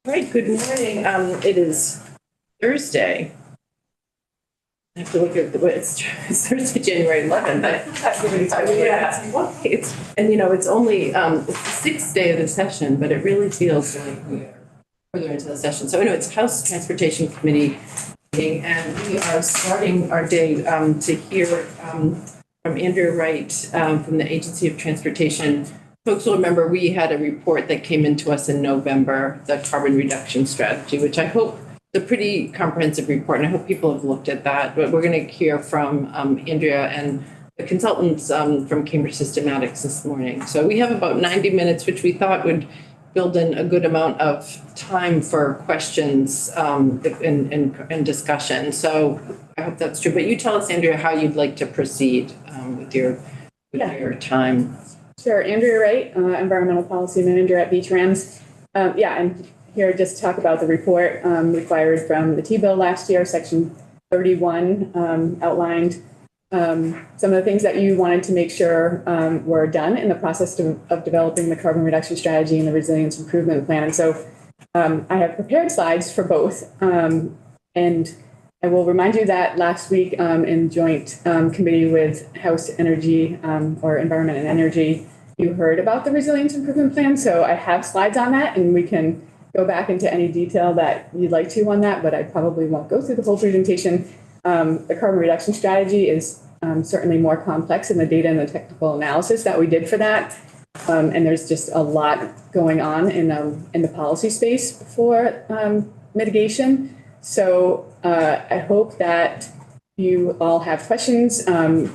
Right, good morning. It is Thursday. I have to look at it's Thursday, January 11th. It's only it's the sixth day of the session, but it really feels like we're further into the session. So anyway, it's House Transportation Committee meeting, and we are starting our day to hear from Andrea Wright from the Agency of Transportation. Folks will remember we had a report that came into us in November, the carbon reduction strategy, which I hope is a pretty comprehensive report, and I hope people have looked at that. But we're going to hear from Andrea and the consultants from Cambridge Systematics this morning. So we have about 90 minutes, which we thought would build in a good amount of time for questions and discussion. So I hope that's true. But you tell us, Andrea, how you'd like to proceed with your time. Sure, Andrea Wright, Environmental Policy Manager at V-Trans. I'm here just to talk about the report required from the T-bill last year. Section 31 outlined some of the things that you wanted to make sure were done in the process of developing the carbon reduction strategy and the resilience improvement plan. And so I have prepared slides for both. And I will remind you that last week in joint committee with House Energy or Environment and Energy, you heard about the Resilience Improvement Plan. So I have slides on that, and we can go back into any detail that you'd like to on that, but I probably won't go through the whole presentation. The carbon reduction strategy is certainly more complex in the data and the technical analysis that we did for that. And there's just a lot going on in the policy space for mitigation. So I hope that you all have questions.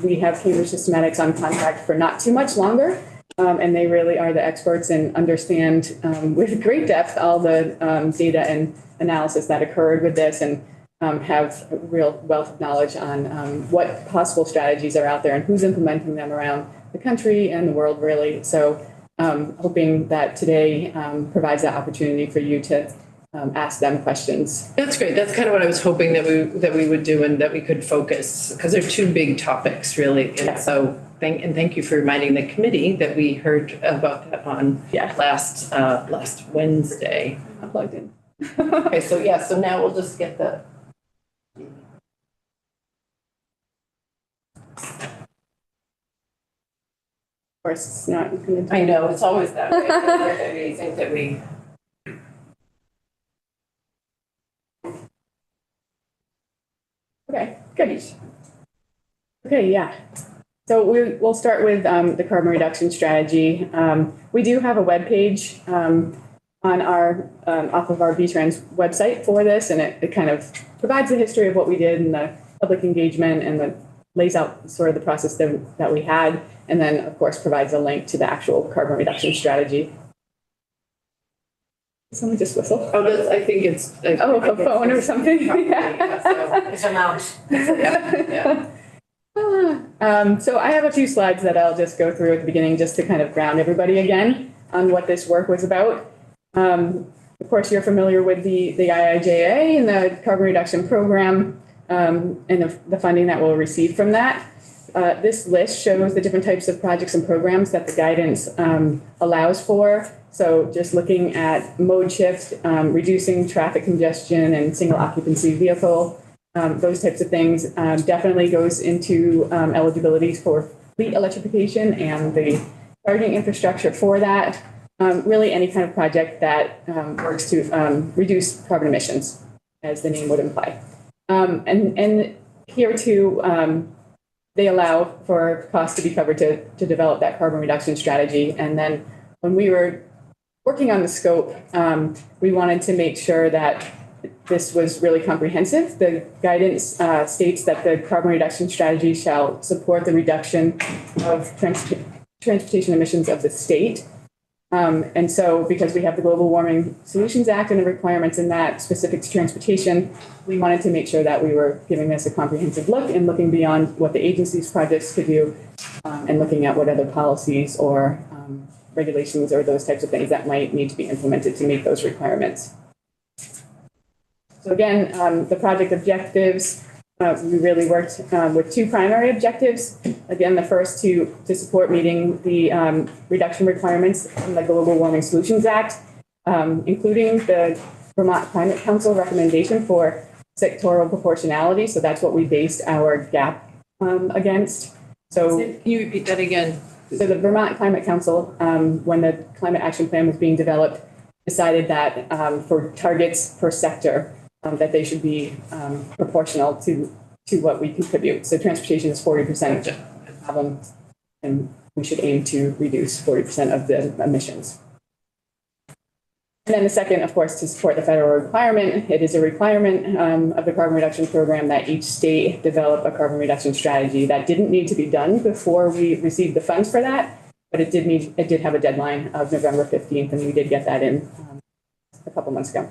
We have Cambridge Systematics on contract for not too much longer, and they really are the experts and understand with great depth all the data and analysis that occurred with this, and have a real wealth of knowledge on what possible strategies are out there and who's implementing them around the country and the world, really. So hoping that today provides that opportunity for you to ask them questions. That's great. That's kind of what I was hoping that we would do, and that we could focus, because they're two big topics, really. And so thank you for reminding the committee that we heard about that on last Wednesday. I'm plugged in. Okay, so now we'll just get the. Of course, it's not going to. I know, it's always that way. I think that we. Okay, good. Okay, yeah. So we'll start with the carbon reduction strategy. We do have a web page on our off of our V-Trans website for this, and it kind of provides the history of what we did and the public engagement, and lays out sort of the process that we had, and then of course provides a link to the actual carbon reduction strategy. Someone just whistle. Oh, I think it's a phone or something. It's a mouse. Yeah. So I have a few slides that I'll just go through at the beginning, just to kind of ground everybody again on what this work was about. Of course, you're familiar with the IIJA and the carbon reduction program and the funding that we'll receive from that. This list shows the different types of projects and programs that the guidance allows for. So just looking at mode shift, reducing traffic congestion and single occupancy vehicle, those types of things definitely goes into eligibility for fleet electrification and the charging infrastructure for that. Really any kind of project that works to reduce carbon emissions, as the name would imply. And here too, they allow for costs to be covered to develop that carbon reduction strategy. And then when we were working on the scope, we wanted to make sure that this was really comprehensive. The guidance states that the carbon reduction strategy shall support the reduction of transportation emissions of the state. And so because we have the Global Warming Solutions Act and the requirements in that specific to transportation, we wanted to make sure that we were giving this a comprehensive look and looking beyond what the agency's projects could do and looking at what other policies or regulations or those types of things that might need to be implemented to meet those requirements. So again, the project objectives, we really worked with two primary objectives. Again, the first to support meeting the reduction requirements from the Global Warming Solutions Act, including the Vermont Climate Council recommendation for sectoral proportionality. So that's what we based our gap against. So Can you repeat that again? so the Vermont Climate Council, when the climate action plan was being developed, decided that for targets per sector, that they should be proportional to what we contribute. So transportation is 40% problem, and we should aim to reduce 40% of the emissions. And then the second, of course, to support the federal requirement, it is a requirement of the carbon reduction program that each state develop a carbon reduction strategy. That didn't need to be done before we received the funds for that, but it did have a deadline of November 15th, and we did get that in a couple months ago.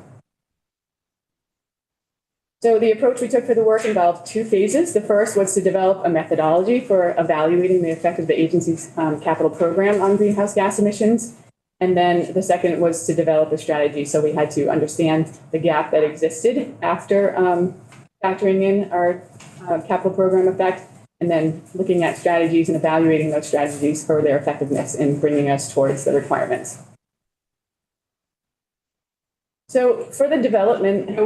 So the approach we took for the work involved two phases. The first was to develop a methodology for evaluating the effect of the agency's capital program on greenhouse gas emissions. And then the second was to develop a strategy. So we had to understand the gap that existed after factoring in our capital program effect, and then looking at strategies and evaluating those strategies for their effectiveness in bringing us towards the requirements. So for the development,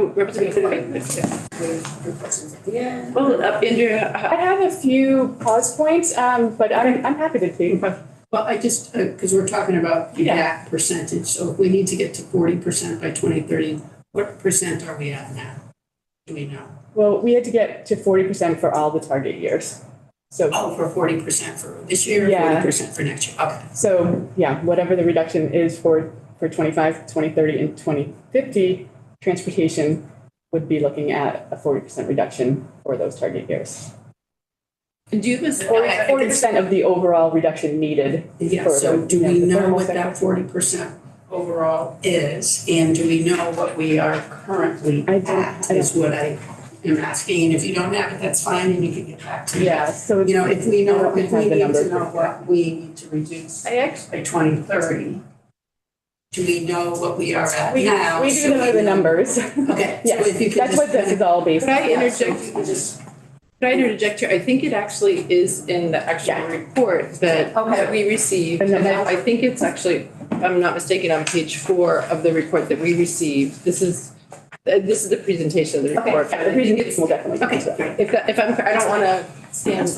Well, Andrea, I have a few pause points, but I'm happy to take. Well, I just, because we're talking about the gap percentage, so if we need to get to 40% by 2030, what percent are we at now? Do we know? Well, we had to get to 40% for all the target years. So, for 40% for this year, Yeah. 40% for next year, okay. so yeah, whatever the reduction is for 25, 2030, and 2050, transportation would be looking at a 40% reduction for those target years. and do you have a 40% of the overall reduction needed. Yeah, for so the- do yeah, we the know thermal what sector. that 40% overall is? And do we know what we are currently I don't- at, I is what I am asking. And if you don't have it, that's fine, and you can get back to me. Yeah, so You know, if we I know, don't if have we the need numbers to know for what we need to reduce I actually, by 2030, do we know what we are at we now? do so know the know- numbers. Okay, so Yes, if you could that's just what this is all based could on. I Yeah, so interject? if you could just- Could I interject here? I think it actually is in the actual Yeah. report that we received. And the And map. I think it's actually, if I'm not mistaken, on page 4 of the report that we received. This is the presentation of the report. The presentation will definitely. Okay, great. If I'm, I don't want to stand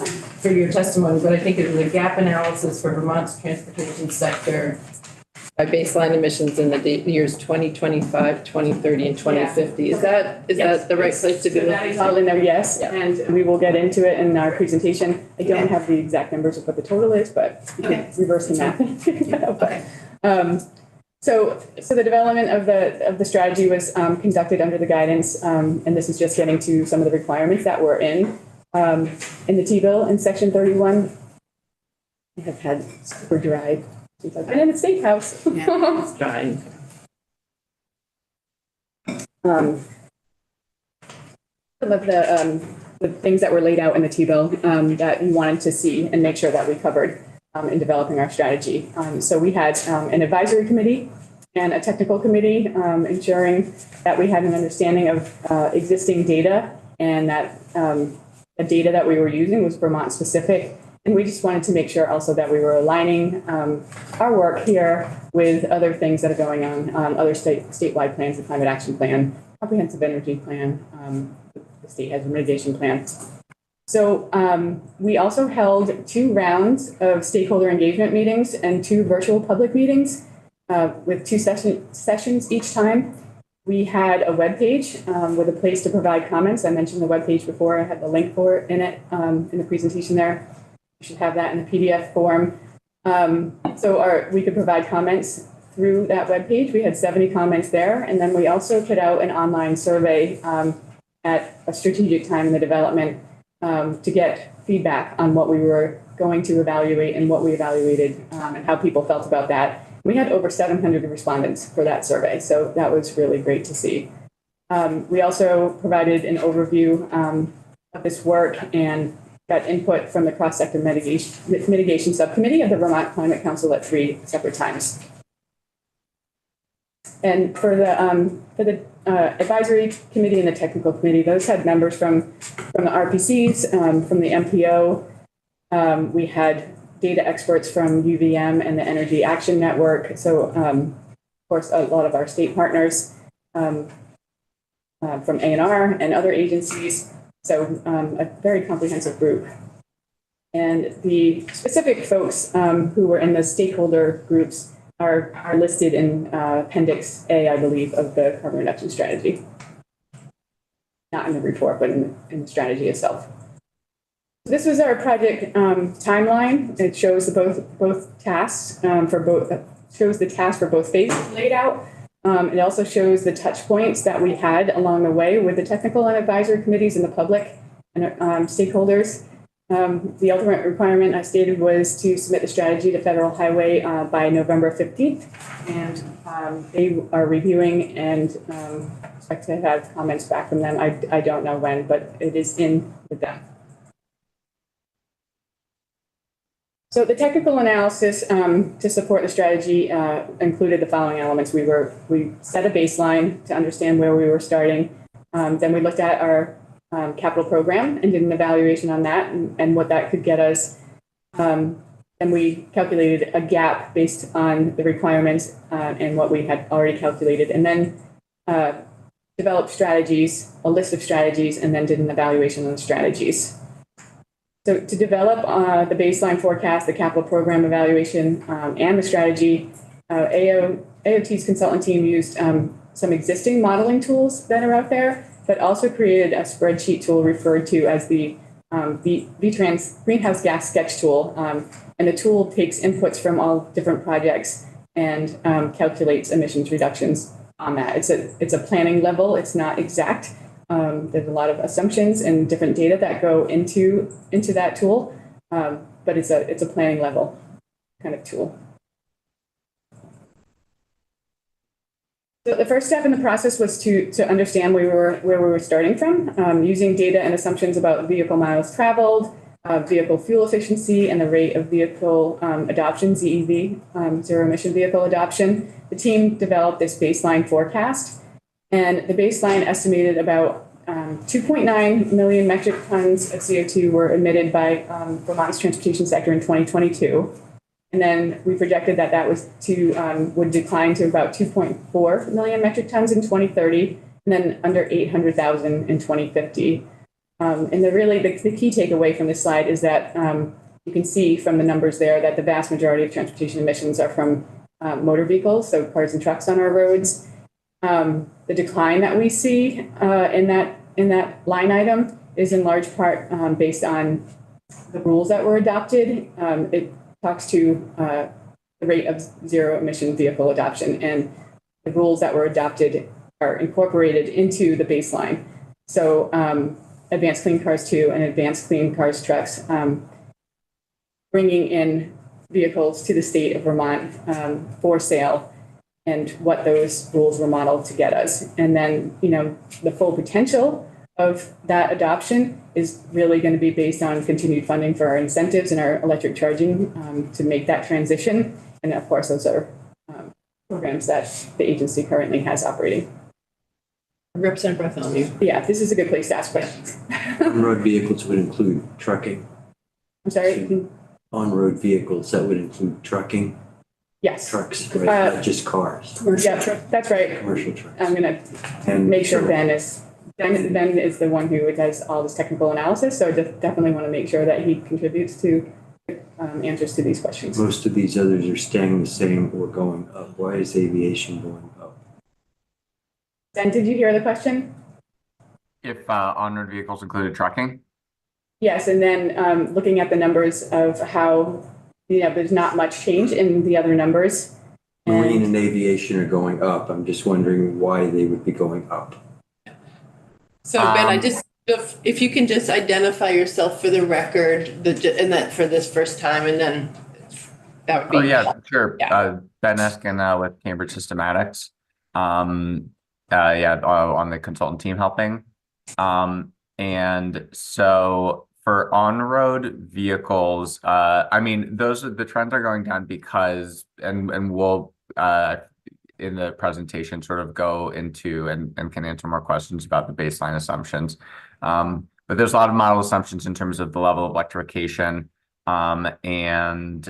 for your testimony, but I think it is a gap analysis for Vermont's transportation sector by baseline emissions in the years 2025, 2030, and 2050. Is that the right place to So be that is looking? all in there, yes, Yeah. and we will get into it in our presentation. I don't have the exact numbers of what the total is, but we can Okay. reverse the math and figure that out. Okay. So the development of the strategy was conducted under the guidance, and this is just getting to some of the requirements that were in the T-bill in section 31. I have had super dry since I've been in the State House. Fine. Some of the things that were laid out in the T-bill that we wanted to see and make sure that we covered in developing our strategy. So we had an advisory committee and a technical committee, ensuring that we had an understanding of existing data and that the data that we were using was Vermont specific. And we just wanted to make sure also that we were aligning our work here with other things that are going on, other statewide plans, the climate action plan, comprehensive energy plan, the state has a mitigation plan. So we also held 2 rounds of stakeholder engagement meetings and 2 virtual public meetings with 2 sessions each time. We had a webpage with a place to provide comments. I mentioned the webpage before. I had the link for it in the presentation there. You should have that in the PDF form. So we could provide comments through that webpage. We had 70 comments there. And then we also put out an online survey at a strategic time in the development to get feedback on what we were going to evaluate and what we evaluated and how people felt about that. We had over 700 respondents for that survey, so that was really great to see. We also provided an overview of this work and got input from the cross-sector mitigation subcommittee of the Vermont Climate Council at 3 separate times. And for the advisory committee and the technical committee, those had members from the RPCs, from the MPO. We had data experts from UVM and the Energy Action Network. So, of course, a lot of our state partners. from A&R and other agencies. So a very comprehensive group. And the specific folks who were in the stakeholder groups are listed in Appendix A, I believe, of the carbon reduction strategy. Not in the report, but in the strategy itself. This was our project timeline. It shows both tasks shows the task for both phases laid out. It also shows the touch points that we had along the way with the technical and advisory committees and the public and stakeholders. The ultimate requirement I stated was to submit the strategy to Federal Highway by November 15th. And they are reviewing and expect to have comments back from them. I don't know when, but it is in with them. So the technical analysis to support the strategy included the following elements. We set a baseline to understand where we were starting. Then we looked at our capital program and did an evaluation on that and what that could get us. And we calculated a gap based on the requirements and what we had already calculated. And then developed strategies, a list of strategies, and then did an evaluation on the strategies. So to develop the baseline forecast, the capital program evaluation, and the strategy, AOT's consultant team used some existing modeling tools that are out there, but also created a spreadsheet tool referred to as the VTrans greenhouse gas sketch tool. And the tool takes inputs from all different projects and calculates emissions reductions on that. It's a planning level. It's not exact. There's a lot of assumptions and different data that go into that tool, but it's a planning level kind of tool. So the first step in the process was to understand where we were starting from, using data and assumptions about vehicle miles traveled, vehicle fuel efficiency, and the rate of vehicle adoption, ZEV, zero emission vehicle adoption. The team developed this baseline forecast. And the baseline estimated about 2.9 million metric tons of CO2 were emitted by Vermont's transportation sector in 2022. And then we projected that would decline to about 2.4 million metric tons in 2030, and then under 800,000 in 2050. And the key takeaway from this slide is that you can see from the numbers there that the vast majority of transportation emissions are from motor vehicles, so cars and trucks on our roads. The decline that we see in that line item is in large part based on the rules that were adopted. It talks to the rate of zero emission vehicle adoption, and the rules that were adopted are incorporated into the baseline. So Advanced Clean Cars 2 and Advanced Clean Cars trucks bringing in vehicles to the state of Vermont for sale, and what those rules were modeled to get us. And then, the full potential of that adoption is really going to be based on continued funding for our incentives and our electric charging to make that transition. And of course, those are programs that the agency currently has operating. Representative Bartholomew. Yeah, this is a good place to ask questions. On-road vehicles would include trucking. I'm sorry? On-road vehicles, that would include trucking? Yes. Trucks, right? Not just cars. Yeah, that's right. Commercial trucks. I'm going to make sure Ben is the one who does all this technical analysis. So I definitely want to make sure that he contributes to answers to these questions. Most of these others are staying the same or going up. Why is aviation going up? Ben, did you hear the question? If on-road vehicles included trucking? Yes, and then looking at the numbers of how, there's not much change in the other numbers. Marine and aviation are going up. I'm just wondering why they would be going up. So Ben, if you can just identify yourself for the record, and that for this first time, and then that would be. Oh yeah, sure. Yeah. Ben Eskin with Cambridge Systematics. On the consultant team helping. And so for on-road vehicles, the trends are going down because, and we'll in the presentation sort of go into and can answer more questions about the baseline assumptions. But there's a lot of model assumptions in terms of the level of electrification and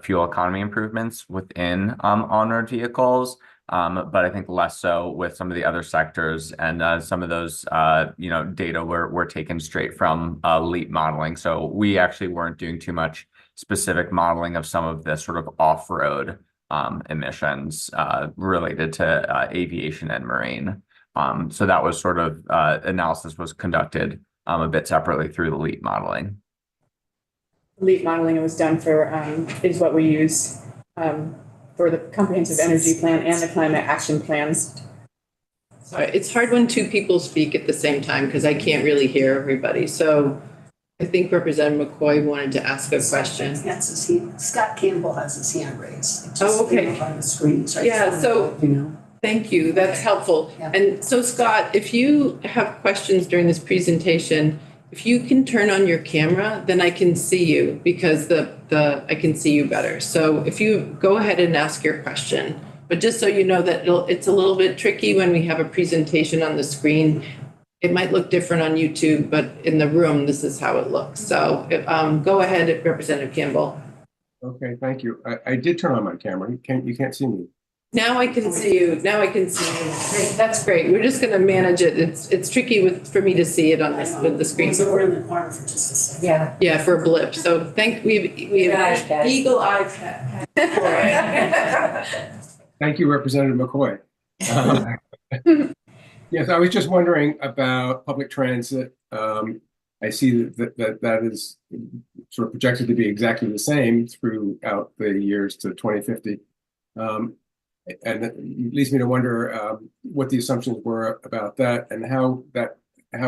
fuel economy improvements within on-road vehicles. but I think less so with some of the other sectors. And some of those, data were taken straight from LEAP modeling. So we actually weren't doing too much specific modeling of some of the sort of off-road emissions related to aviation and marine. So that was sort of analysis was conducted a bit separately through the LEAP modeling. LEAP modeling was done for, is what we use for the comprehensive energy plan and the climate action plans. Sorry, it's hard when two people speak at the same time because I can't really hear everybody. So I think Representative McCoy wanted to ask a question. Scott Campbell has his hand raised. Oh, okay. Just on the screen. So I Yeah, just so- wanted to, Thank you. That's helpful. Yeah. And so Scott, if you have questions during this presentation, if you can turn on your camera, then I can see you because I can see you better. So if you go ahead and ask your question, but just so you know that it's a little bit tricky when we have a presentation on the screen. It might look different on YouTube, but in the room, this is how it looks. So go ahead, Representative Campbell. Okay, thank you. I did turn on my camera. You can't see me. Now I can see you. Now I can see you. Great. That's great. We're just going to manage it. It's tricky for me to see it on this with the screen. So we're in the corner for just a second. Yeah. Yeah, for a blip. So we have eagle eye for it. Thank you, Representative McCoy. Yes, I was just wondering about public transit. I see that is sort of projected to be exactly the same throughout the years to 2050. And it leads me to wonder what the assumptions were about that and how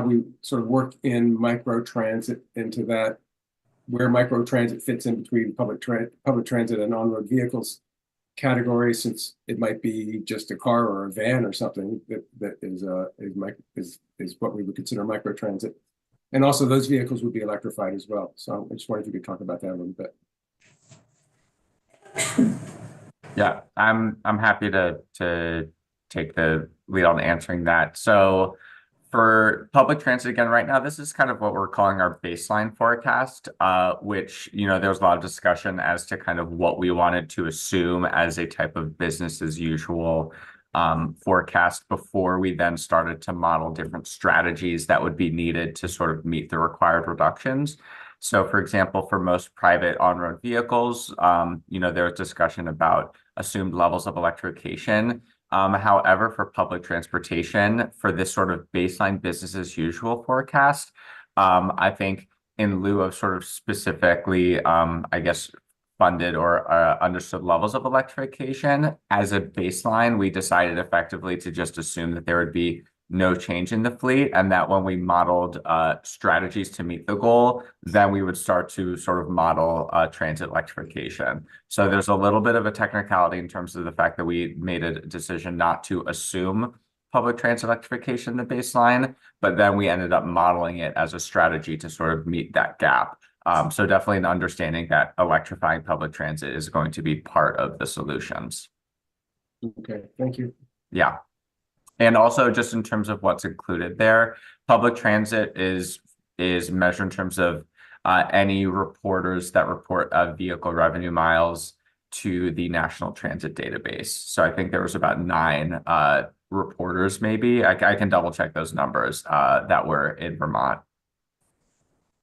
we sort of work in microtransit into that, where microtransit fits in between public transit and on-road vehicles category, since it might be just a car or a van or something that is what we would consider microtransit. And also those vehicles would be electrified as well. So I just wondered if you could talk about that a little bit. Yeah, I'm happy to take the lead on answering that. So for public transit, again, right now, this is kind of what we're calling our baseline forecast, which, there was a lot of discussion as to kind of what we wanted to assume as a type of business as usual forecast before we then started to model different strategies that would be needed to sort of meet the required reductions. So, for example, for most private on-road vehicles, there was discussion about assumed levels of electrification. However, for public transportation, for this sort of baseline business as usual forecast, I think in lieu of sort of specifically, funded or understood levels of electrification as a baseline, we decided effectively to just assume that there would be no change in the fleet, and that when we modeled strategies to meet the goal, then we would start to sort of model transit electrification. So there's a little bit of a technicality in terms of the fact that we made a decision not to assume public transit electrification in the baseline, but then we ended up modeling it as a strategy to sort of meet that gap. So definitely an understanding that electrifying public transit is going to be part of the solutions. Okay, thank you. Yeah. And also just in terms of what's included there, public transit is measured in terms of any reporters that report vehicle revenue miles to the National Transit Database. So I think there was about 9 reporters, maybe. I can double check those numbers that were in Vermont.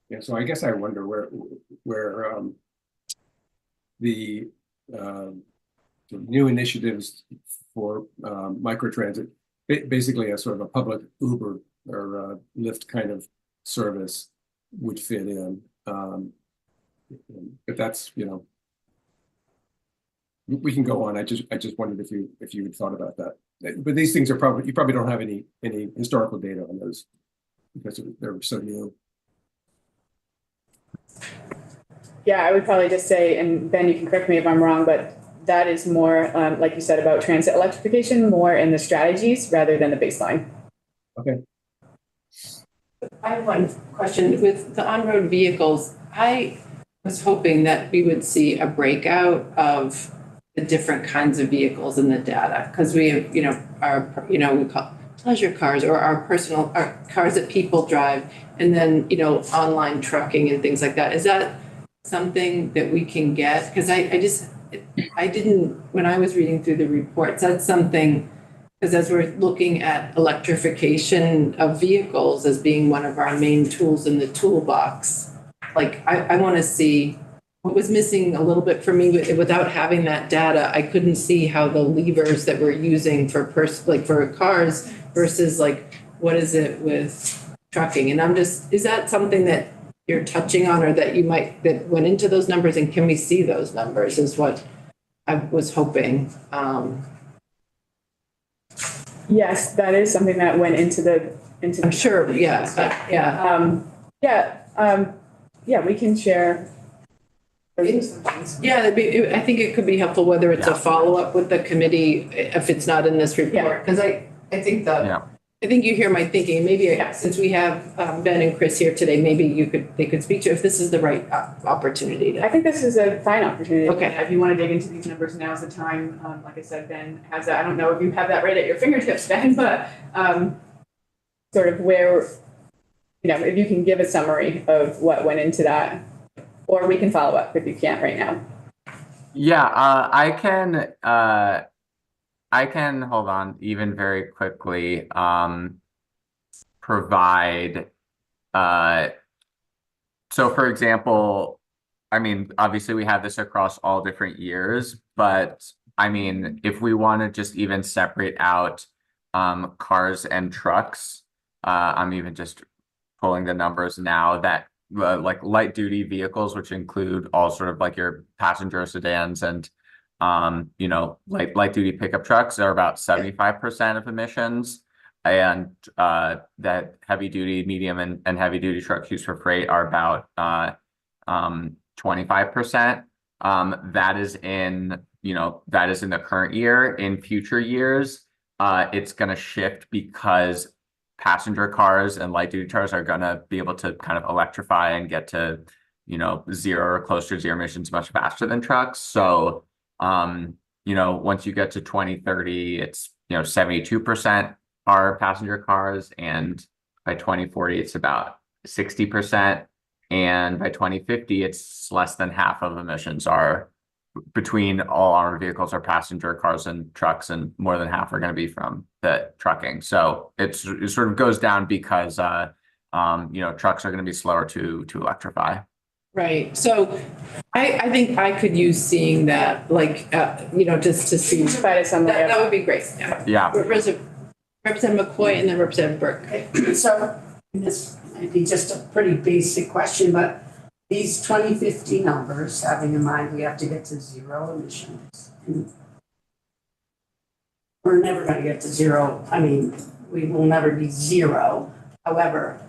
Yeah, so I guess I wonder where the new initiatives for microtransit, basically a sort of a public Uber or Lyft kind of service would fit in. But that's, we can go on. I just wondered if you had thought about that. But these things are you probably don't have any historical data on those because they're so new. Yeah, I would probably just say, and Ben, you can correct me if I'm wrong, but that is more, like you said, about transit electrification, more in the strategies rather than the baseline. Okay. I have one question. With the on-road vehicles, I was hoping that we would see a breakout of the different kinds of vehicles in the data, because we have, we call pleasure cars or our cars that people drive, and then, online trucking and things like that. Is that something that we can get? Because I didn't, when I was reading through the reports, that's something, because as we're looking at electrification of vehicles as being one of our main tools in the toolbox, like I want to see what was missing a little bit for me without having that data. I couldn't see how the levers that we're using for for cars versus like, what is it with trucking? And I'm just, is that something that you're touching on or that that went into those numbers, and can we see those numbers is what I was hoping. Yes, that is something that went into I'm sure, yeah, yeah, we can share. yeah, I think it could be helpful, whether it's a follow-up with the committee, if it's not in this report, because I think I think you hear my thinking, maybe since we have Ben and Chris here today, maybe they could speak to if this is the right opportunity. I think this is a fine opportunity. Okay. If you want to dig into these numbers, now's the time. Like I said, Ben has that. I don't know if you have that right at your fingertips, Ben, but sort of where, if you can give a summary of what went into that, or we can follow up if you can't right now. Yeah, I can hold on even very quickly, provide, so for example, I mean, obviously we have this across all different years, but I mean, if we want to just even separate out, cars and trucks, I'm even just pulling the numbers now that like light duty vehicles, which include all sort of like your passenger sedans and light duty pickup trucks are about 75% of emissions, and that heavy duty, medium and heavy duty trucks used for freight are about 25%. That is in the current year. In future years, it's going to shift because passenger cars and light duty cars are going to be able to kind of electrify and get to zero or close to zero emissions much faster than trucks. So once you get to 2030, it's 72% are passenger cars, and by 2040 it's about 60%, and by 2050 it's less than half of emissions are between all armored vehicles are passenger cars and trucks, and more than half are going to be from the trucking. So it sort of goes down because trucks are going to be slower to electrify. Right. So I think I could use seeing that, like, just to see. Provide some That would be great. Yeah. Representative McCoy and then Representative Burke. Okay, so this might be just a pretty basic question, but these 2050 numbers, having in mind we have to get to zero emissions. And we're never going to get to zero. I mean, we will never be zero. However,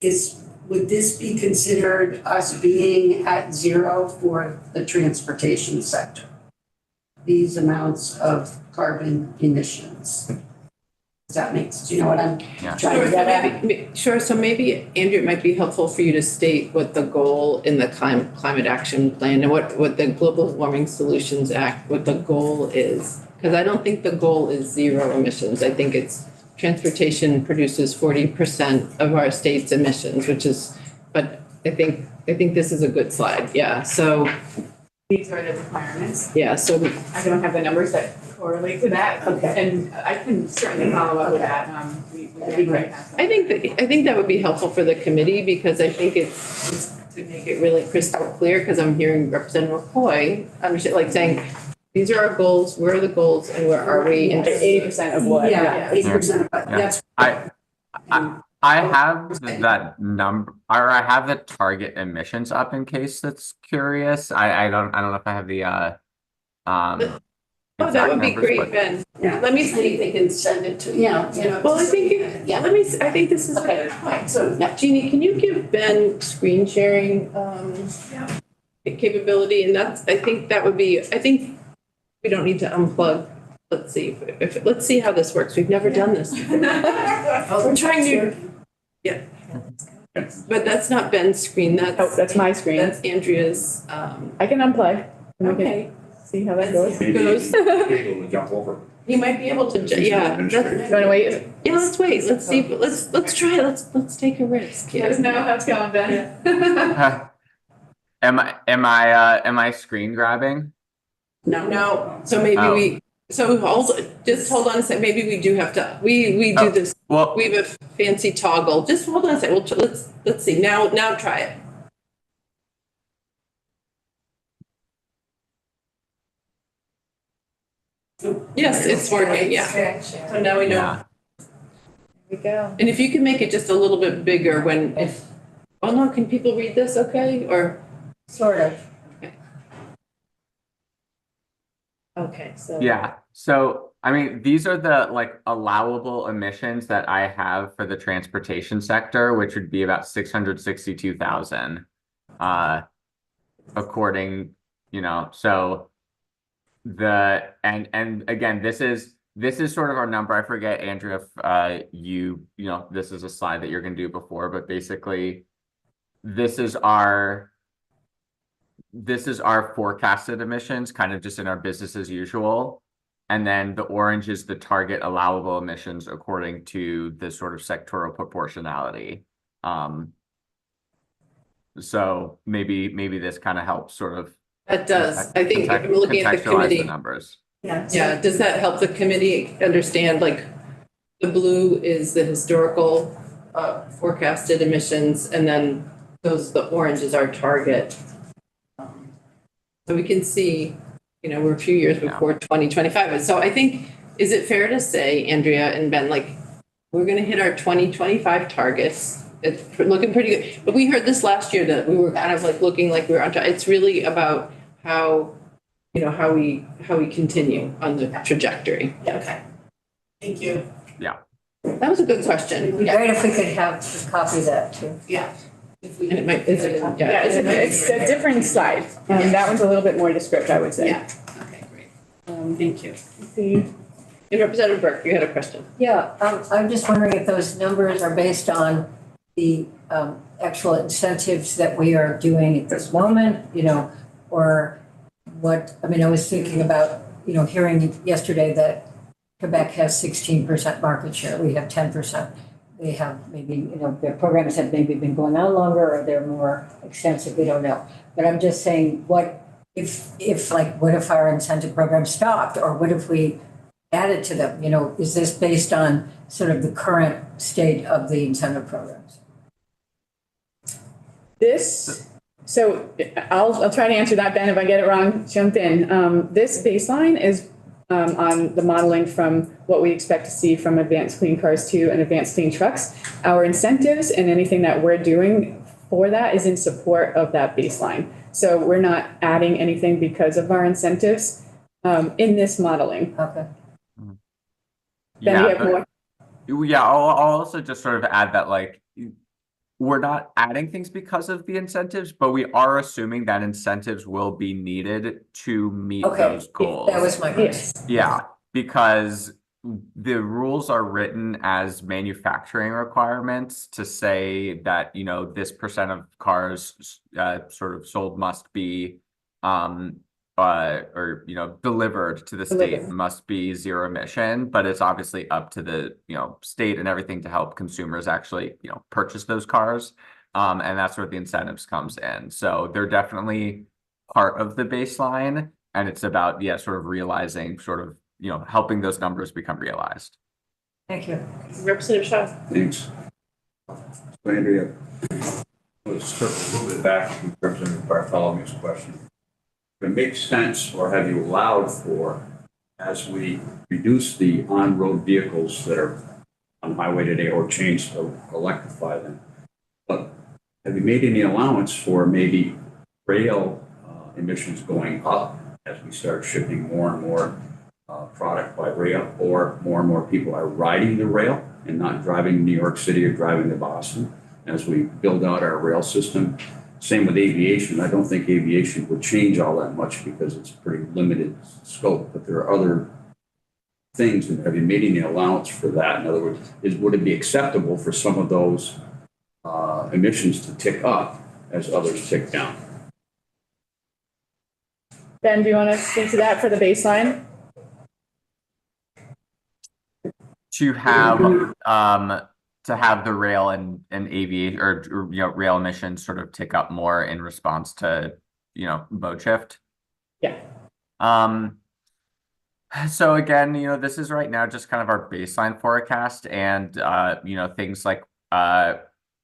would this be considered us being at zero for the transportation sector? These amounts of carbon emissions? Does that make sense? Do you know what I'm trying to get at? Sure. So maybe, Andrew, it might be helpful for you to state what the goal in the climate action plan and what the Global Warming Solutions Act, what the goal is. Because I don't think the goal is zero emissions. I think it's transportation produces 40% of our state's emissions, but I think this is a good slide. Yeah. So These are the requirements. yeah. So I don't have the numbers that correlate to that. Okay. And I can certainly follow up with that. That'd be great. I think that would be helpful for the committee, because I think it's to make it really crystal clear, because I'm hearing Representative McCoy understand, like saying, these are our goals, where are the goals, and where are we? And 80% of what? Yeah, 80%. That's I have that number, or I have the target emissions up in case that's curious. I don't know if I have the oh, that would be numbers, great, but- Ben. yeah. Let me I think see. they can send it to Well, I think yeah. I think this is a good point. So, Jeannie, can you give Ben screen sharing capability? And I think we don't need to unplug. Let's see let's see how this works. We've never done this. We're trying to. Yeah. But that's not Ben's screen. That's my screen. That's Andrea's. I can unplug. And we can see how that goes. Jump over. He might be able to. Yeah. You want to wait? Yeah. Let's wait. Let's see. Let's try it. Let's take a risk. Let us know how it's going, Ben. Am I screen grabbing? No, so maybe Oh. just hold on a sec, maybe we do have to, we do Oh, this, well, we have a fancy toggle, just hold on a sec, let's see, now try it. Yes, it's working, yeah. So now we know. yeah. Here we go. And if you can make it just a little bit bigger oh no, can people read this okay, or? Sort of. Okay, so. Yeah. So, I mean, these are the like allowable emissions that I have for the transportation sector, which would be about 662,000. According, so and again, this is sort of our number. I forget, Andrea, if this is a slide that you're gonna do before, but basically this is our forecasted emissions, kind of just in our business as usual. And then the orange is the target allowable emissions according to the sort of sectoral proportionality. So maybe this kind of helps sort of. That does, I think, if we're looking at the contextualize committee. the numbers. Yeah, does that help the committee understand, like, the blue is the historical forecasted emissions, and then the orange is our target. So we can see, we're a few years before 2025. So I think, is it fair to say, Andrea and Ben, like, we're gonna hit our 2025 targets? It's looking pretty good. But we heard this last year that we were kind of like looking like we were on track. It's really about how we continue on the trajectory. Okay. Thank you. That was a good question. It'd be great if we could have a copy of that too. Yeah. And it might, is it, Yeah, it's a different slide. That one's a little bit more descriptive, I would say. Yeah, okay, great. Thank you. Let's see. And Representative Burke, you had a question. Yeah, I'm just wondering if those numbers are based on the actual incentives that we are doing at this moment, or what, I mean, I was thinking about, hearing yesterday that Quebec has 16% market share, we have 10%. They have maybe, their programs have maybe been going on longer or they're more extensive, we don't know. But I'm just saying, what if our incentive program stopped, or what if we added to them? Is this based on sort of the current state of the incentive programs? So I'll try to answer that, Ben. If I get it wrong, jump in. This baseline is on the modeling from what we expect to see from Advanced Clean Cars 2 and Advanced Clean Trucks. Our incentives and anything that we're doing for that is in support of that baseline. So we're not adding anything because of our incentives in this modeling. Okay. Ben, you have more? Yeah, I'll also just sort of add that, like, we're not adding things because of the incentives, but we are assuming that incentives will be needed to meet those goals. That was my question. Yeah, because the rules are written as manufacturing requirements to say that, this percent of cars sort of sold must be delivered to the state must be zero emission, but it's obviously up to the, state and everything to help consumers actually, purchase those cars. And that's where the incentives comes in. So they're definitely part of the baseline, and it's about, sort of realizing sort of, helping those numbers become realized. Thank you. Representative Shaw. Thanks. So Andrea, let's circle a little bit back to Representative Bartholomew's question. If it makes sense, or have you allowed for, as we reduce the on-road vehicles that are on highway today or change to electrify them, but have you made any allowance for maybe rail emissions going up as we start shipping more and more product by rail, or more people are riding the rail and not driving to New York City or driving to Boston as we build out our rail system? Same with aviation. I don't think aviation would change all that much because it's pretty limited scope, but there are other things. And have you made any allowance for that? In other words, would it be acceptable for some of those emissions to tick up as others tick down? Ben, do you want to speak to that for the baseline? To have the rail and aviation or rail emissions sort of tick up more in response to mode shift. Yeah. So again, this is right now just kind of our baseline forecast, and things like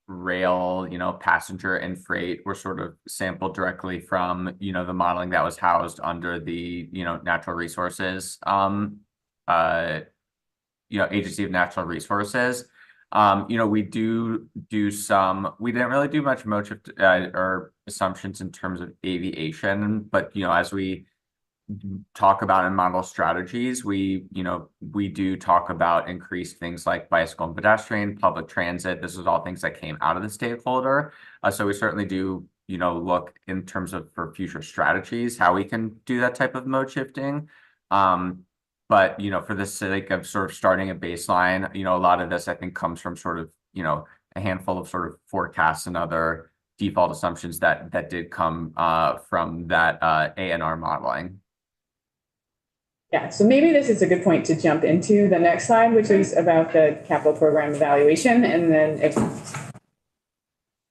rail, passenger and freight were sort of sampled directly from, the modeling that was housed under the, natural resources, Agency of Natural Resources. We we didn't really do much motive or assumptions in terms of aviation, but, as we talk about and model strategies, we do talk about increased things like bicycle and pedestrian, public transit. This is all things that came out of the stakeholder. So we certainly do, look in terms of for future strategies, how we can do that type of mode shifting. But, for the sake of sort of starting a baseline, a lot of this I think comes from sort of, a handful of sort of forecasts and other default assumptions that did come from that ANR modeling. Yeah, so maybe this is a good point to jump into the next slide, which is about the capital program evaluation, and then if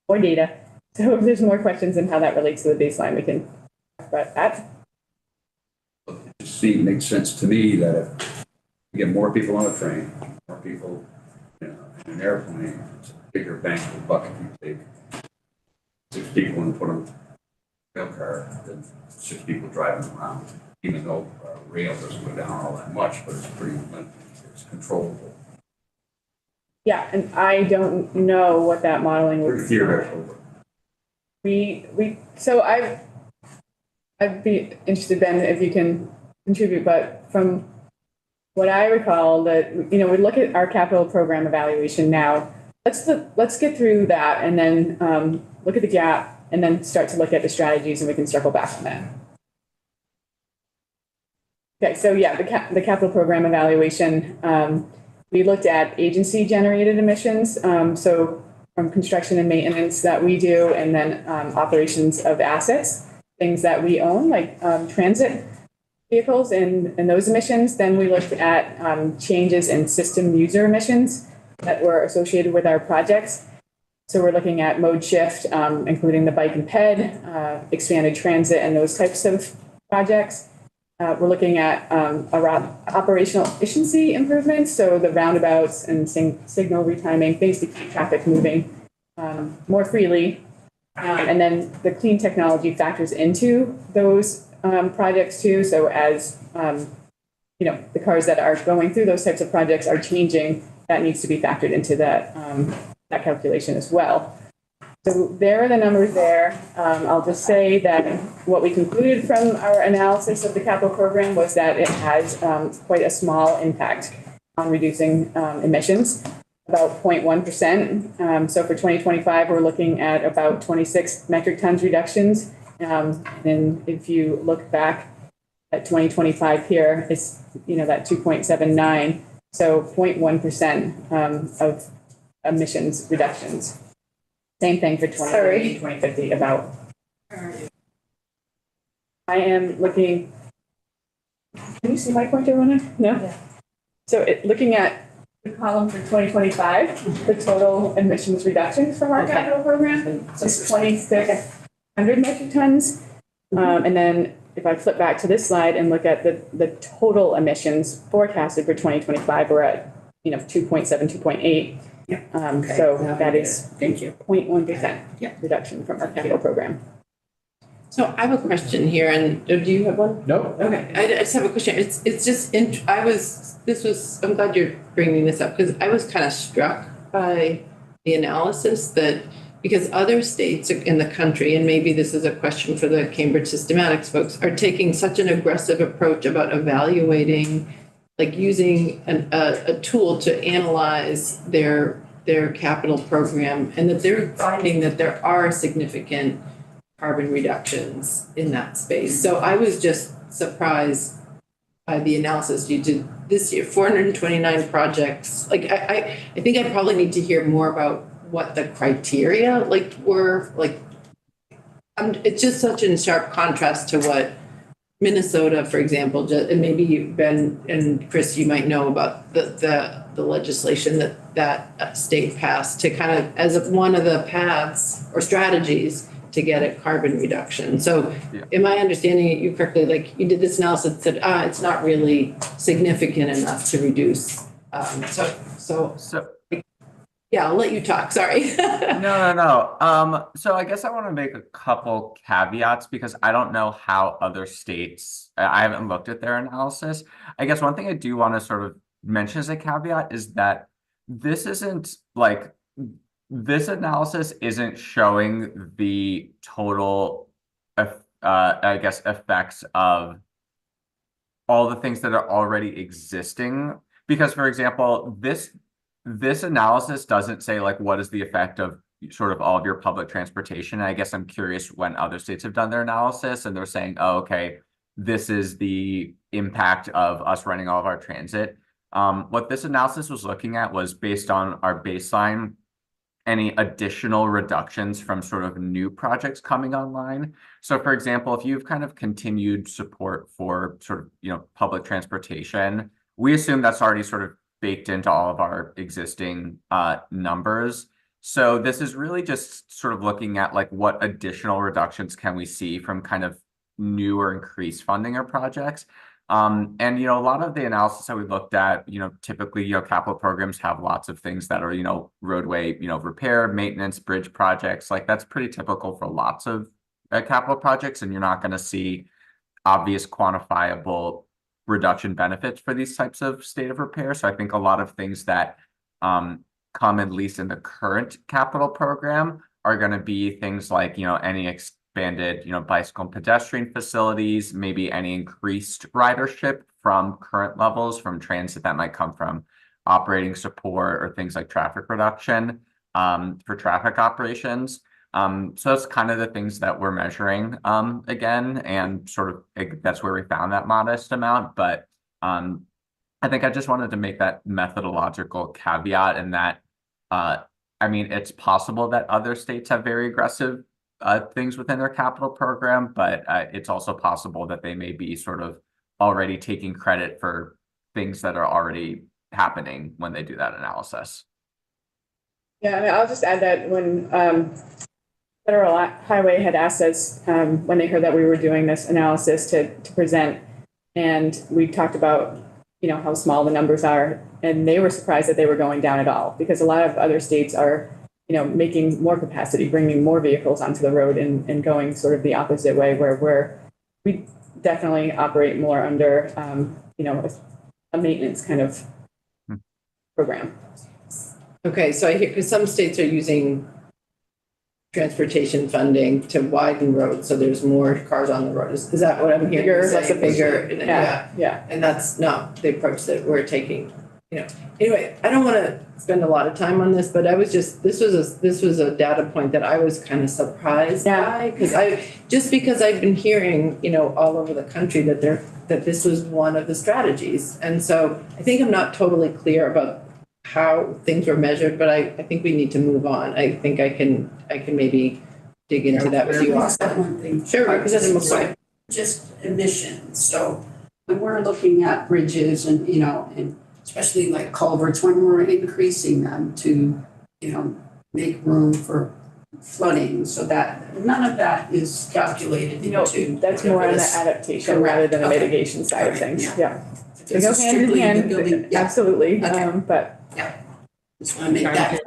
more data. So if there's more questions on how that relates to the baseline, we can talk about that. It makes sense to me that if you get more people on a train, more people in an airplane, it's a bigger bang for the buck if you take 6 people and put them in a rail car than 6 people driving around. Even though rail doesn't go down all that much, but it's controllable. Yeah, and I don't know what that modeling would Pretty theoretical. So I'd be interested, Ben, if you can contribute, but from what I recall, that we look at our capital program evaluation now. Let's get through that and then look at the gap and then start to look at the strategies, and we can circle back on that. Okay, so yeah, the capital program evaluation, we looked at agency generated emissions, so from construction and maintenance that we do, and then operations of assets, things that we own, like transit vehicles and those emissions. Then we looked at changes in system user emissions that were associated with our projects. So we're looking at mode shift, including the bike and ped, expanded transit, and those types of projects. We're looking at operational efficiency improvements, so the roundabouts and signal retiming, things to keep traffic moving more freely. And then the clean technology factors into those projects too. So as the cars that are going through those types of projects are changing, that needs to be factored into that calculation as well. So there are the numbers there. I'll just say that what we concluded from our analysis of the capital program was that it has quite a small impact on reducing emissions, about 0.1%. So for 2025, we're looking at about 26 metric tons reductions. And if you look back at 2025 here, it's, that 2.79. So 0.1% of emissions reductions. Same thing for 2030, 2050, about. I am looking, can you see my pointer, Rona? No? Yeah. So looking at the column for 2025, the total emissions reductions from our capital program is 2,600 metric tons. And then if I flip back to this slide and look at the total emissions forecasted for 2025, we're at 2.7, 2.8. Yep. So that is thank you 0.1% reduction from our capital program. So I have a question here, and do you have one? No. Okay, I just have a question. It's just I'm glad you're bringing this up, because I was kind of struck by the analysis that, because other states in the country, and maybe this is a question for the Cambridge Systematics folks, are taking such an aggressive approach about evaluating, like using a tool to analyze their capital program, and that they're finding that there are significant carbon reductions in that space. So I was just surprised by the analysis you did this year, 429 projects. Like I think I probably need to hear more about what the criteria were. It's just such in sharp contrast to what Minnesota, for example, and maybe Ben and Chris, you might know about the legislation that state passed to kind of, as one of the paths or strategies to get at carbon reduction. So Yeah. am I understanding you correctly? Like you did this analysis that said, it's not really significant enough to reduce. So yeah, I'll let you talk. Sorry. No. So I guess I want to make a couple caveats because I don't know how other states, I haven't looked at their analysis. I guess one thing I do want to sort of mention as a caveat is that this isn't like, this analysis isn't showing the total, I guess, effects of all the things that are already existing. Because, for example, this analysis doesn't say like what is the effect of sort of all of your public transportation. And I guess I'm curious when other states have done their analysis and they're saying, oh, okay, this is the impact of us running all of our transit. What this analysis was looking at was based on our baseline, any additional reductions from sort of new projects coming online. So for example, if you've kind of continued support for sort of, public transportation, we assume that's already sort of baked into all of our existing numbers. So this is really just sort of looking at like what additional reductions can we see from kind of new or increased funding or projects. And, a lot of the analysis that we looked at, typically, capital programs have lots of things that are, roadway, repair, maintenance, bridge projects. Like that's pretty typical for lots of capital projects. And you're not going to see obvious quantifiable reduction benefits for these types of state of repair. So I think a lot of things that come at least in the current capital program are going to be things like, any expanded, bicycle and pedestrian facilities, maybe any increased ridership from current levels from transit that might come from operating support or things like traffic reduction for traffic operations. So that's kind of the things that we're measuring again, and sort of that's where we found that modest amount. But I think I just wanted to make that methodological caveat in that, it's possible that other states have very aggressive things within their capital program, but it's also possible that they may be sort of already taking credit for things that are already happening when they do that analysis. Yeah, I'll just add that when Federal Highway had asked us when they heard that we were doing this analysis to present, and we talked about how small the numbers are, and they were surprised that they were going down at all, because a lot of other states are making more capacity, bringing more vehicles onto the road and going sort of the opposite way, where we definitely operate more under a maintenance kind of program. Okay, so I hear, because some states are using transportation funding to widen roads, so there's more cars on the road. Is that what I'm hearing? Bigger, less Bigger, yeah. And that's not the approach that we're taking. Anyway, I don't want to spend a lot of time on this, but this was a data point that I was kind of surprised by, because I've been hearing, all over the country that this was one of the strategies. And so I think I'm not totally clear about how things were measured, but I think we need to move on. I think I can maybe dig into that with you. That one thing. Sure, Representative Just emissions. So when we're looking at bridges and, and especially like culverts, when we're increasing them to, make room for flooding, so that none of that is calculated into. That's more on the adaptation rather than the mitigation side of things. Yeah. They go hand in hand, absolutely. Okay. But Just want to make that,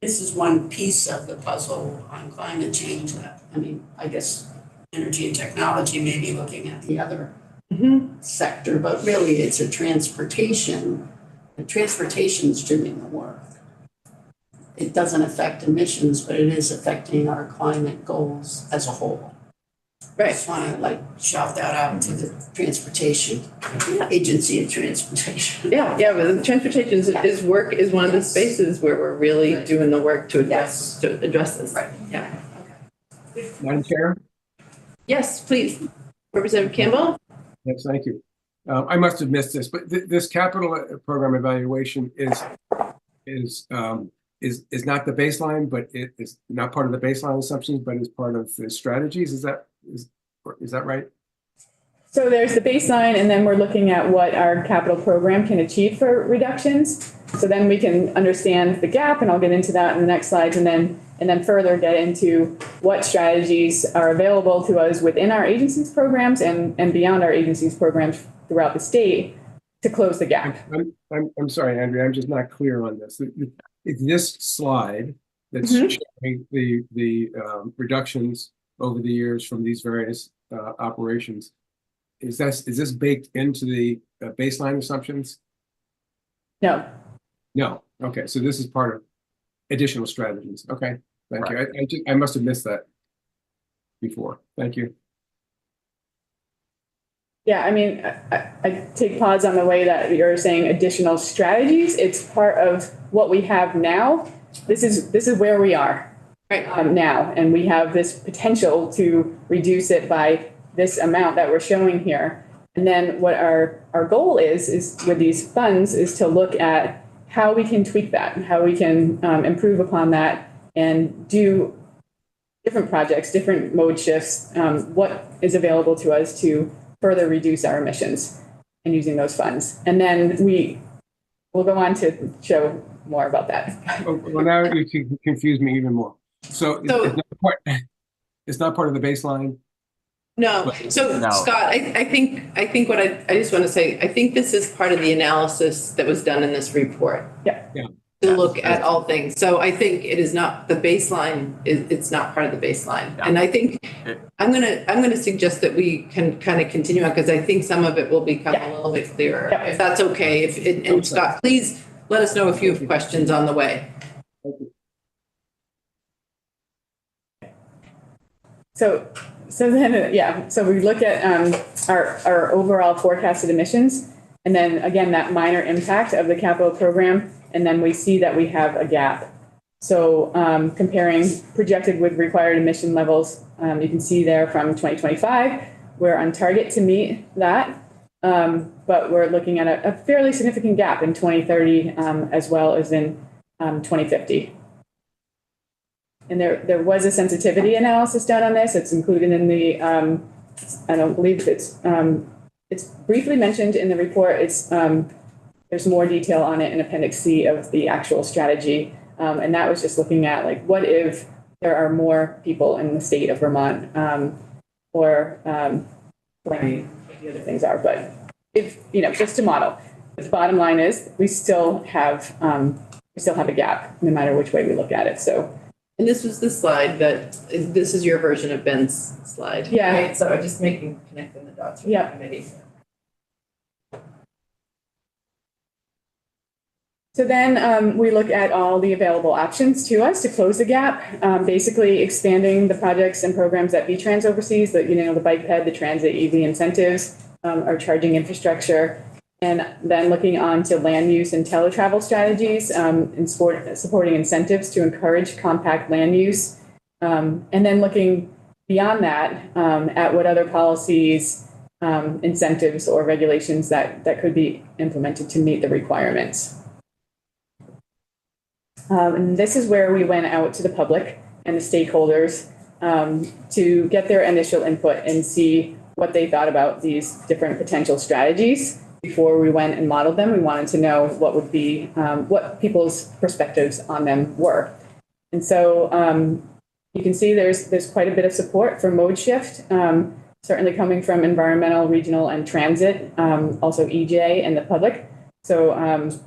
this is one piece of the puzzle on climate change that, I guess energy and technology may be looking at the other sector, but really it's a transportation. The transportation's doing the work. It doesn't affect emissions, but it is affecting our climate goals as a whole. Right. I just want to shout that out to the transportation agency of transportation. Yeah, but the transportation is one of the spaces where we're really doing the work to address this. Right. Yeah. Okay. Madam Chair? Yes, please. Representative Campbell? Yes, thank you. I must have missed this, but this capital program evaluation is not the baseline, but it is not part of the baseline assumptions, but is part of the strategies. Is that right? so there's the baseline, and then we're looking at what our capital program can achieve for reductions. So then we can understand the gap, and I'll get into that in the next slides, and then and then further get into what strategies are available to us within our agency's programs and beyond our agency's programs throughout the state to close the gap. I'm sorry, Andrea, I'm just not clear on this. It's this slide that's Mhm. showing the reductions over the years from these various operations. Is this baked into the baseline assumptions? No, No. Okay, so this is part of additional strategies. Okay, thank you. I must have missed that before. Thank you. yeah, I mean, I take pause on the way that you're saying additional strategies. It's part of what we have now. This is where we are Right. now, and we have this potential to reduce it by this amount that we're showing here. And then what our goal is with these funds is to look at how we can tweak that, how we can improve upon that and do different projects, different mode shifts, what is available to us to further reduce our emissions and using those funds. And then we'll go on to show more about that. Oh, well, now you confuse me even more. So it's not part of the baseline? No, so No. Scott, I think what I just want to say, I think this is part of the analysis that was done in this report. Yeah. Yeah. To look at all things. So I think it is not the baseline, it's not part of the baseline. Yeah. And I think I'm gonna suggest that we can kind of continue on because I think some of it will become a little bit clearer. Yeah. If that's okay, and Scott, please let us know if you have questions on the way. So then, yeah, so we look at our overall forecasted emissions, and then again, that minor impact of the capital program, and then we see that we have a gap. So comparing projected with required emission levels, you can see there from 2025, we're on target to meet that, but we're looking at a fairly significant gap in 2030 as well as in 2050. And there was a sensitivity analysis done on this. It's included in the, I don't believe it's briefly mentioned in the report. There's more detail on it in Appendix C of the actual strategy. And that was just looking at like, what if there are more people in the state of Vermont or what the other things are. But if, just to model, the bottom line is we still have a gap no matter which way we look at it. So. And this was the slide this is your version of Ben's slide. Yeah. Right? So I'm just connecting the dots for the committee. So then we look at all the available options to us to close the gap, basically expanding the projects and programs that VTrans oversees, the bike ped, the transit EV incentives, our charging infrastructure, and then looking on to land use and teletravel strategies and supporting incentives to encourage compact land use. And then looking beyond that at what other policies, incentives, or regulations that could be implemented to meet the requirements. And this is where we went out to the public and the stakeholders to get their initial input and see what they thought about these different potential strategies. Before we went and modeled them, we wanted to know what would be, what people's perspectives on them were. And so you can see there's quite a bit of support for mode shift, certainly coming from environmental, regional, and transit, also EJ and the public. So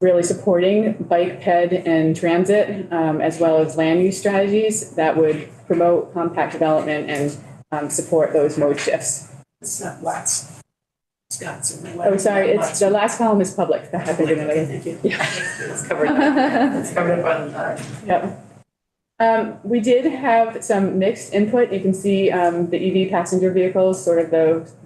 really supporting bike, ped, and transit, as well as land use strategies that would promote compact development and support those mode shifts. It's not lots. Scott's. Oh, sorry, it's the last column is public. That happened in another. Thank you. Yeah, it's covered up. Yep. We did have some mixed input. You can see the EV passenger vehicles, sort of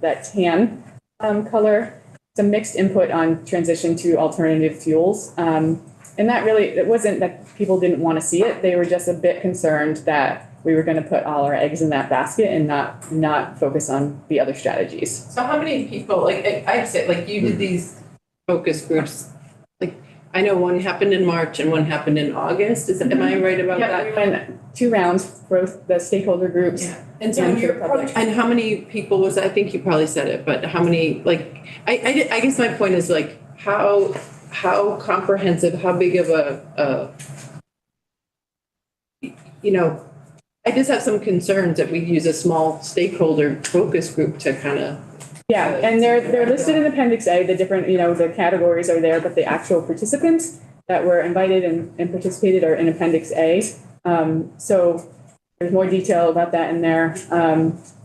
that tan color. Some mixed input on transition to alternative fuels. And that really, it wasn't that people didn't want to see it. They were just a bit concerned that we were going to put all our eggs in that basket and not focus on the other strategies. So how many people, I'd say, you did these focus groups, I know one happened in March and one happened in August. Am I right about that? We went 2 rounds for both the stakeholder groups. Yeah. And so and for the public. and how many people was that? I think you probably said it, but how many, I guess my point is how comprehensive, how big of you know, I just have some concerns that we use a small stakeholder focus group to kind of. Yeah, and they're listed in Appendix A, the different, the categories are there, but the actual participants that were invited and participated are in Appendix A. So there's more detail about that in there.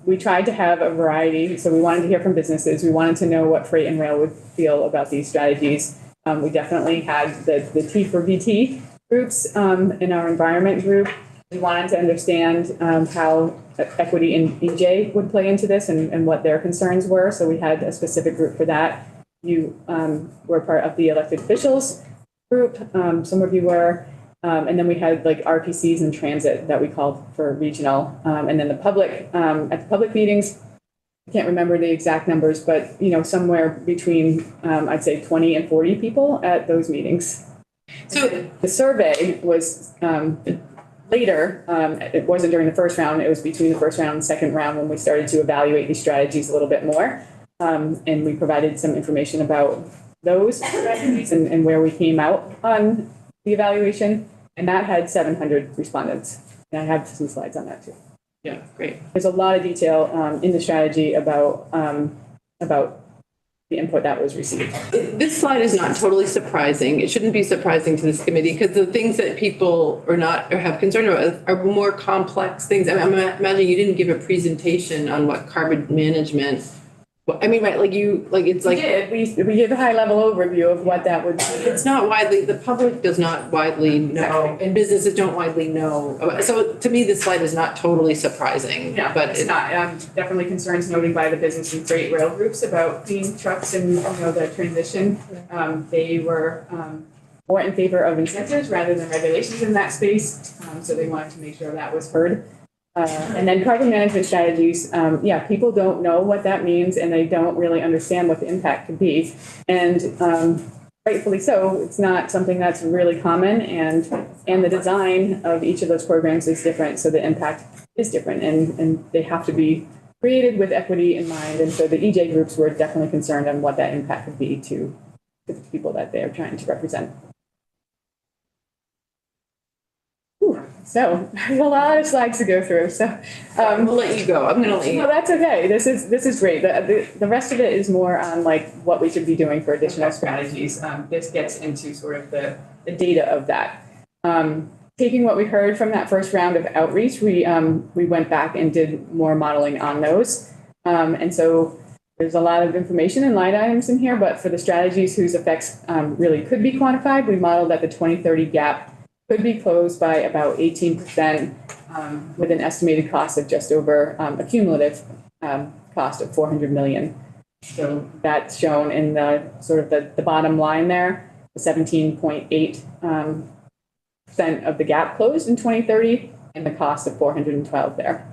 We tried to have a variety, so we wanted to hear from businesses. We wanted to know what freight and rail would feel about these strategies. We definitely had the T for VT groups in our environment group. We wanted to understand how equity in EJ would play into this and what their concerns were. So we had a specific group for that. You were part of the elected officials group. Some of you were. And then we had like RPCs and transit that we called for regional. And then the public, at the public meetings, I can't remember the exact numbers, but somewhere between, I'd say 20 and 40 people at those meetings. So the survey was later. It wasn't during the first round. It was between the first round and the second round when we started to evaluate these strategies a little bit more. And we provided some information about those strategies and where we came out on the evaluation. And that had 700 respondents. And I have some slides on that too. Yeah, great. There's a lot of detail in the strategy about the input that was received. This slide is not totally surprising. It shouldn't be surprising to this committee because the things that people are not or have concern about are more complex things. I'm imagining you didn't give a presentation on what carbon management. I mean, right? It's like we gave a high level overview of what that would be. It's not widely. The public does not widely know, Exactly. and businesses don't widely know. So to me, this slide is not totally surprising. Yeah, but it's not. Definitely concerns noted by the business and freight rail groups about clean trucks and the transition. They were more in favor of incentives rather than regulations in that space. So they wanted to make sure that was heard. And then carbon management strategies, people don't know what that means and they don't really understand what the impact could be. And rightfully so, it's not something that's really common and the design of each of those programs is different. So the impact is different and they have to be created with equity in mind. And so the EJ groups were definitely concerned on what that impact would be to the people that they are trying to represent. So there's a lot of slides to go through. So we'll let you go. I'm going to let you. No, that's okay. This is great. The rest of it is more on like what we should be doing for additional strategies. This gets into sort of the data of that. Taking what we heard from that first round of outreach, we went back and did more modeling on those. And so there's a lot of information and line items in here, but for the strategies whose effects really could be quantified, we modeled that the 2030 gap could be closed by about 18% with an estimated cost of just over a cumulative cost of $400 million. So that's shown in the sort of the bottom line there, the 17.8% of the gap closed in 2030 and the cost of 412 there.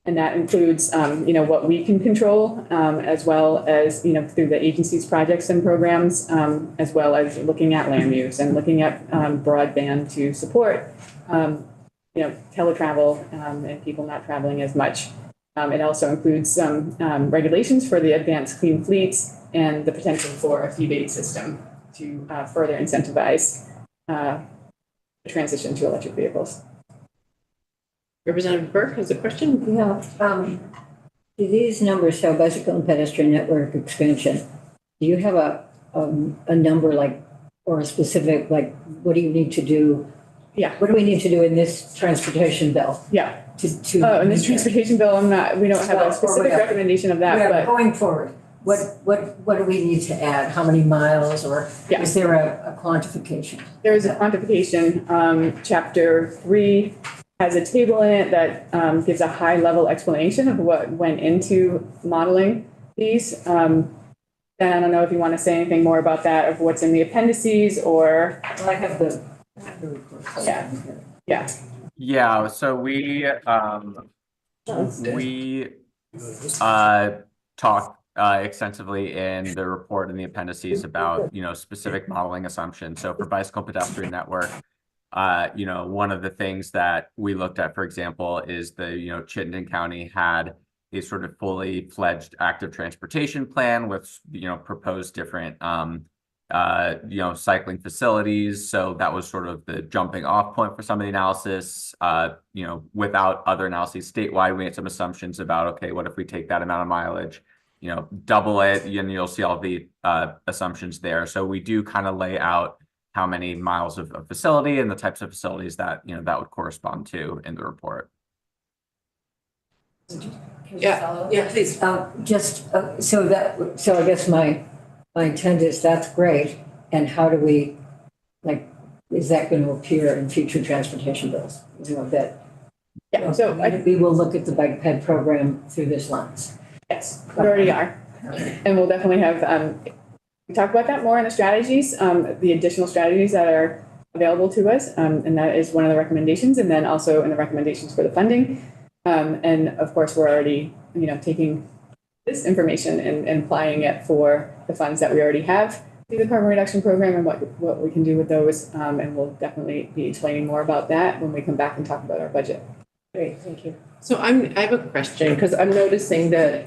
And that includes, what we can control, as well as, through the agency's projects and programs, as well as looking at land use and looking at broadband to support, teletravel and people not traveling as much. It also includes some regulations for the advanced clean fleets and the potential for a fee-based system to further incentivize the transition to electric vehicles. Representative Burke has a question. Yeah, these numbers show bicycle and pedestrian network expansion. Do you have a number or a specific, what do you need to do? Yeah. What do we need to do in this transportation bill? Yeah. In this transportation bill, we don't have a specific recommendation of that, but going forward, what do we need to add? How many miles or is there a quantification? There is a quantification. Chapter 3 has a table in it that gives a high-level explanation of what went into modeling these. Dan, I don't know if you want to say anything more about that, of what's in the appendices or... Well, I have the report. Yeah. So we talked extensively in the report and the appendices about, specific modeling assumptions. So for bicycle pedestrian network, one of the things that we looked at, for example, is Chittenden County had a sort of fully fledged active transportation plan with, proposed different cycling facilities. So that was sort of the jumping off point for some of the analysis. Without other analyses statewide, we made some assumptions about, okay, what if we take that amount of mileage, double it, and you'll see all the assumptions there. So we do kind of lay out how many miles of facility and the types of facilities that, that would correspond to in the report. Yeah, please. So I guess my intent is that's great. And how do we, is that going to appear in future transportation bills? Yeah, so We will look at the bike ped program through this lens. yes, we already are. And we'll definitely have, we talk about that more in the strategies, the additional strategies that are available to us. And that is one of the recommendations. And then also in the recommendations for the funding. And of course, we're already, taking this information and applying it for the funds that we already have through the carbon reduction program and what we can do with those. And we'll definitely be explaining more about that when we come back and talk about our budget. Great, thank you. So I have a question, because I'm noticing that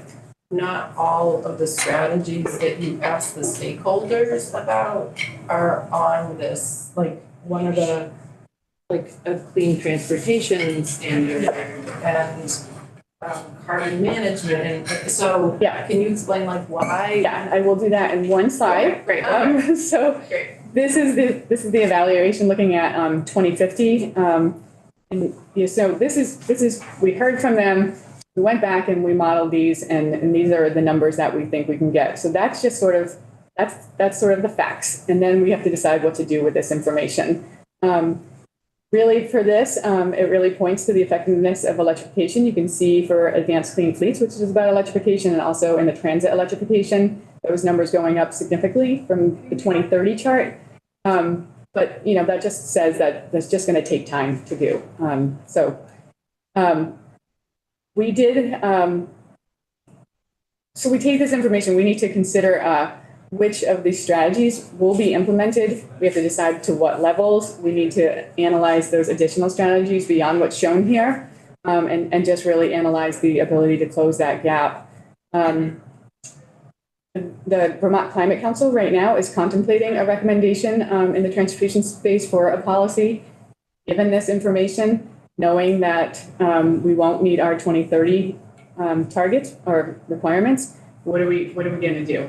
not all of the strategies that you ask the stakeholders about are on this, one of the, a clean transportation standard and carbon management. And so Yeah. Can you explain why? Yeah, I will do that in one slide. Great. So this is the evaluation looking at 2050. So this is we heard from them. We went back and we modeled these, and these are the numbers that we think we can get. So that's just sort of the facts, and then we have to decide what to do with this information. Really, for this, it really points to the effectiveness of electrification. You can see for advanced clean fleets, which is about electrification, and also in the transit electrification, those numbers going up significantly from the 2030 chart. But that just says that that's just going to take time to do. We did. So we take this information. We need to consider which of these strategies will be implemented. We have to decide to what levels. We need to analyze those additional strategies beyond what's shown here, and just really analyze the ability to close that gap. The Vermont Climate Council right now is contemplating a recommendation in the transportation space for a policy. Given this information, knowing that we won't meet our 2030 targets or requirements, what are we going to do?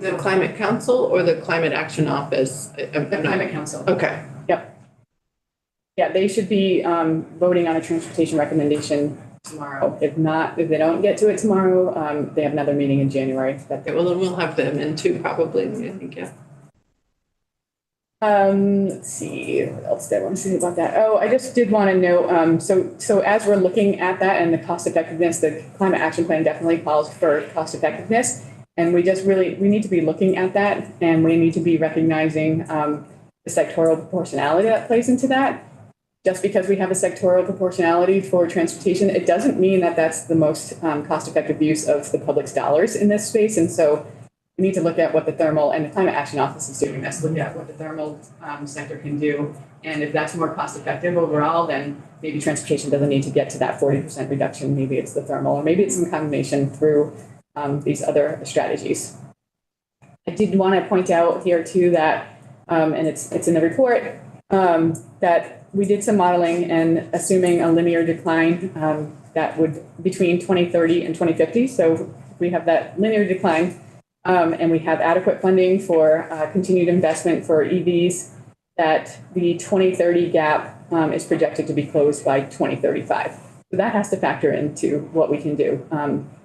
The Climate Council or the Climate Action Office? The Climate Council. Okay. Yep. Yeah, they should be voting on a transportation recommendation tomorrow. If they don't get to it tomorrow, they have another meeting in January. Okay, well, then we'll have them in too, probably, I think, yeah. Let's see, what else did I want to say about that? Oh, I just did want to note, so as we're looking at that and the cost effectiveness, the climate action plan definitely calls for cost effectiveness. And we need to be looking at that, and we need to be recognizing the sectoral proportionality that plays into that. Just because we have a sectoral proportionality for transportation, it doesn't mean that that's the most cost-effective use of the public's dollars in this space. And so we need to look at what the thermal, and the Climate Action Office is doing this, look at what the thermal sector can do. And if that's more cost-effective overall, then maybe transportation doesn't need to get to that 40% reduction. Maybe it's the thermal, or maybe it's some combination through these other strategies. I did want to point out here too that, and it's in the report, that we did some modeling and assuming a linear decline that would between 2030 and 2050. So we have that linear decline, and we have adequate funding for continued investment for EVs, that the 2030 gap is projected to be closed by 2035. So that has to factor into what we can do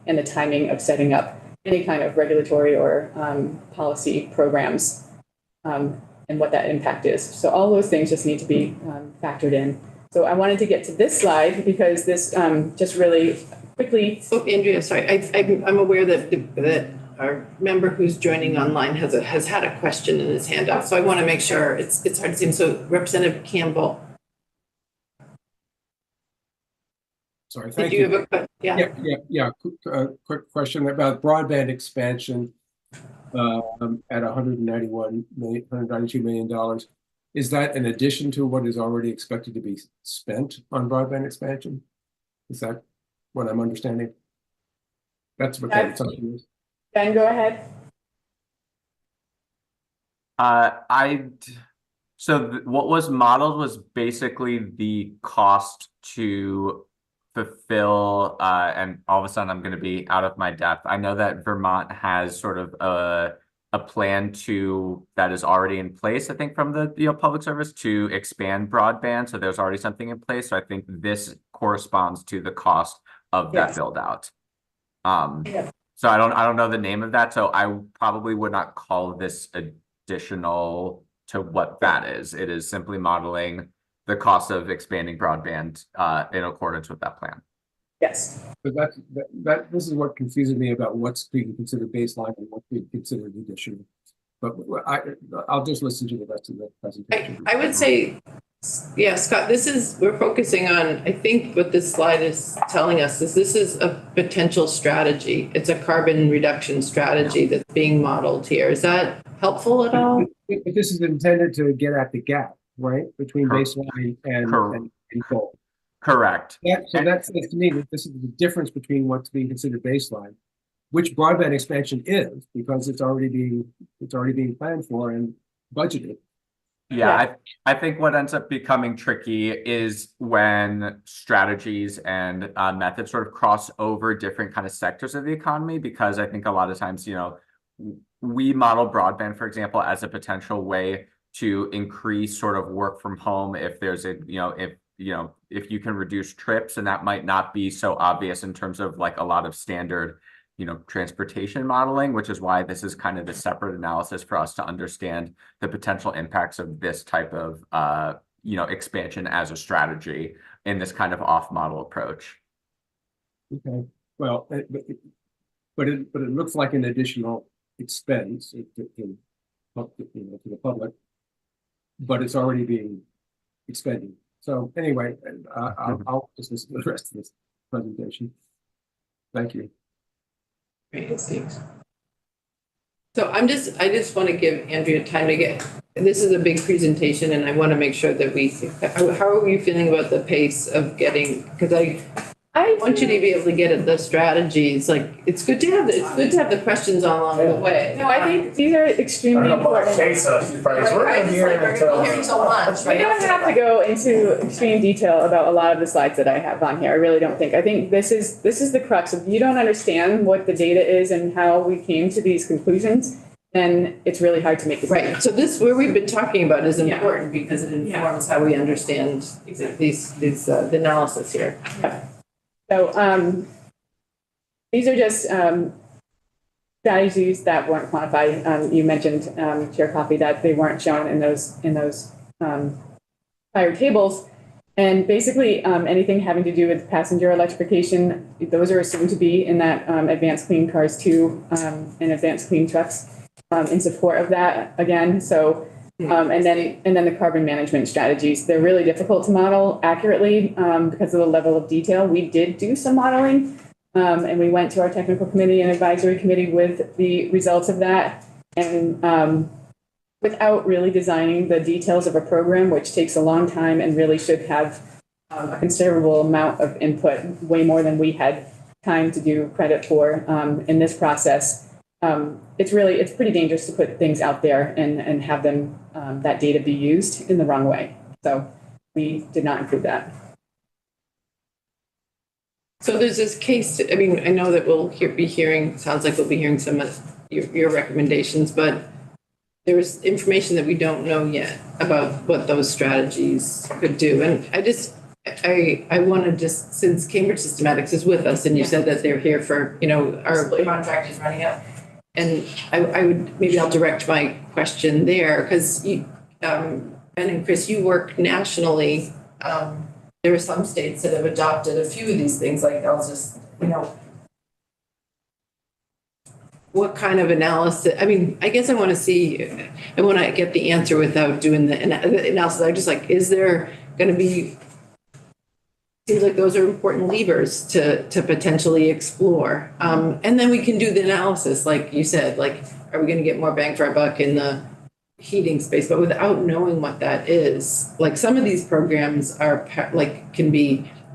and the timing of setting up any kind of regulatory or policy programs. And what that impact is. So all those things just need to be factored in. So I wanted to get to this slide because this just really quickly. Oh, Andrea, sorry, I'm aware that our member who's joining online has had a question in his hand up. So I want to make sure it's hard to see him. So Representative Campbell. Sorry, thank you. you. Have a, Yeah. Quick question about broadband expansion. At $192 million. Is that in addition to what is already expected to be spent on broadband expansion? Is that what I'm understanding? That's what that assumption is. Ben, go ahead. What was modeled was basically the cost to fulfill, and all of a sudden I'm going to be out of my depth. I know that Vermont has sort of a plan that is already in place, I think, from the public service to expand broadband. So there's already something in place. So I think this corresponds to the cost of that Yes. build out. Yeah. So I don't know the name of that. So I probably would not call this additional to what that is. It is simply modeling the cost of expanding broadband in accordance with that plan. Yes. But this is what confuses me about what's being considered baseline and what's being considered additional. But I'll just listen to the rest of the presentation. I would say, yeah, Scott, we're focusing on, I think what this slide is telling us is this is a potential strategy. It's a carbon reduction strategy that's being modeled here. Is that helpful at all? But this is intended to get at the gap, right, between baseline and goal. Correct. So that says to me that this is the difference between what's being considered baseline, which broadband expansion is, because it's already being planned for and budgeted. Yeah, I think what ends up becoming tricky is when strategies and methods sort of cross over different kind of sectors of the economy, because I think a lot of times, we model broadband, for example, as a potential way to increase sort of work from home if there's if you can reduce trips, and that might not be so obvious in terms of like a lot of standard transportation modeling, which is why this is kind of a separate analysis for us to understand the potential impacts of this type of expansion as a strategy in this kind of off-model approach. Okay, well, but it looks like an additional expense to the public, but it's already being expended. So anyway, I'll just listen to the rest of this presentation. Thank you. Great, thanks. So I just want to give Andrea time to this is a big presentation, and I want to make sure that how are you feeling about the pace of getting, because I want you to be able to get at the strategies. Like, it's good to have the questions along the way. No, I think these are extremely important. We're gonna be here until. Hearing so much, We right? don't have to go into extreme detail about a lot of the slides that I have on here. I really don't think. I think this is the crux of, you don't understand what the data is and how we came to these conclusions, then it's really hard to make a decision. Right. So this, where we've been talking about, is Yeah. important because it informs how we understand the analysis here. Yeah. So these are just strategies that weren't quantified. You mentioned, Chair Coffey, that they weren't shown in those prior tables. And basically, anything having to do with passenger electrification, those are assumed to be in that Advanced Clean Cars 2 and Advanced Clean Trucks in support of that again. So. And then the carbon management strategies, they're really difficult to model accurately because of the level of detail. We did do some modeling and we went to our technical committee and advisory committee with the results of that. And without really designing the details of a program, which takes a long time and really should have a considerable amount of input, way more than we had time to do credit for in this process. It's pretty dangerous to put things out there and have them, that data be used in the wrong way. So we did not include that. So there's this case, I mean, I know that sounds like we'll be hearing some of your recommendations, but there was information that we don't know yet about what those strategies could do. And I want to just, since Cambridge Systematics is with us and you said that they're here for, our contract is running out. And I'll direct my question there, because Ben and Chris, you work nationally. There are some states that have adopted a few of these things, like I'll just, what kind of analysis? I mean, I guess I want to get the answer without doing the analysis. I'm just like, is there going to be, seems like those are important levers to potentially explore. And then we can do the analysis, like you said, like, are we going to get more bang for our buck in the heating space? But without knowing what that is, like some of these programs are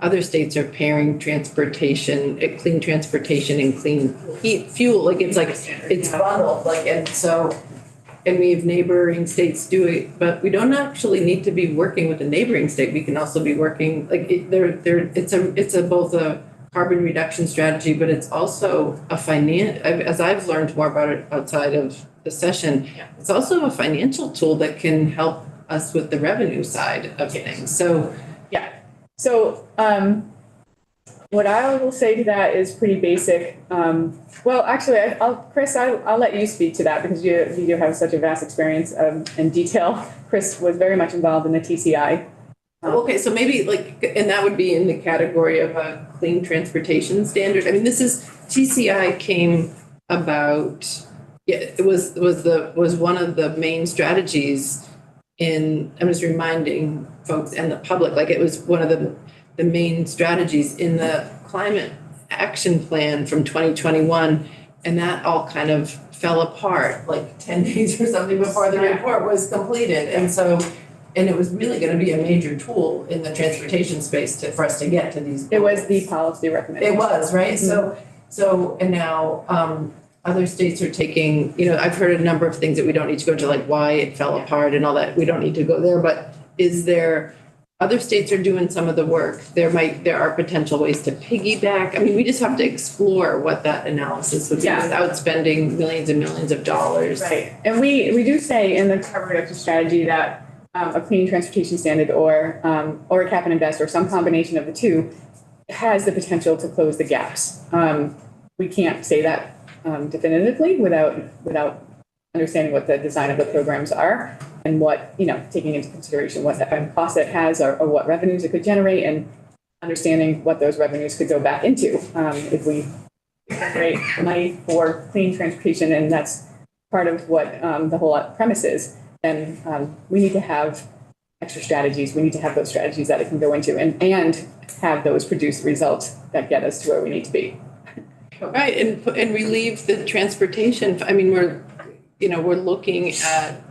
other states are pairing transportation, clean transportation and clean heat fuel. Like it's bundled. And so and we have neighboring states do it, but we don't actually need to be working with a neighboring state. We can also be working, like, it's a both a carbon reduction strategy, but it's also a as I've learned more about it outside of the session, it's also a financial tool that can help us with the revenue side of things. So, So, what I will say to that is pretty basic. Well, actually, Chris, I'll let you speak to that because you do have such a vast experience in detail. Chris was very much involved in the TCI. okay, so maybe and that would be in the category of a clean transportation standard. I mean, TCI came about, it was one of the main strategies I'm just reminding folks and the public, like it was one of the main strategies in the climate action plan from 2021. And that all kind of fell apart like 10 days or something before the report was completed. And it was really going to be a major tool in the transportation space for us to get to these goals. It was the policy recommendation. It was, right? Mm-hmm. And now other states are taking, I've heard a number of things that we don't need to go into, like why it fell apart and all that. We don't need to go there, but other states are doing some of the work. There are potential ways to piggyback. I mean, we just have to explore what that analysis would be without spending millions and millions of dollars. Right. And we do say in the carbon reduction strategy that a clean transportation standard or a cap and invest or some combination of the two has the potential to close the gaps. We can't say that definitively without understanding what the design of the programs are and what, taking into consideration what the cost it has or what revenues it could generate and understanding what those revenues could go back into if we generate money for clean transportation. And that's part of what the whole premise is. And we need to have extra strategies. We need to have those strategies that it can go into and have those produce results that get us to where we need to be. Right, and relieve the transportation. I mean, we're looking at,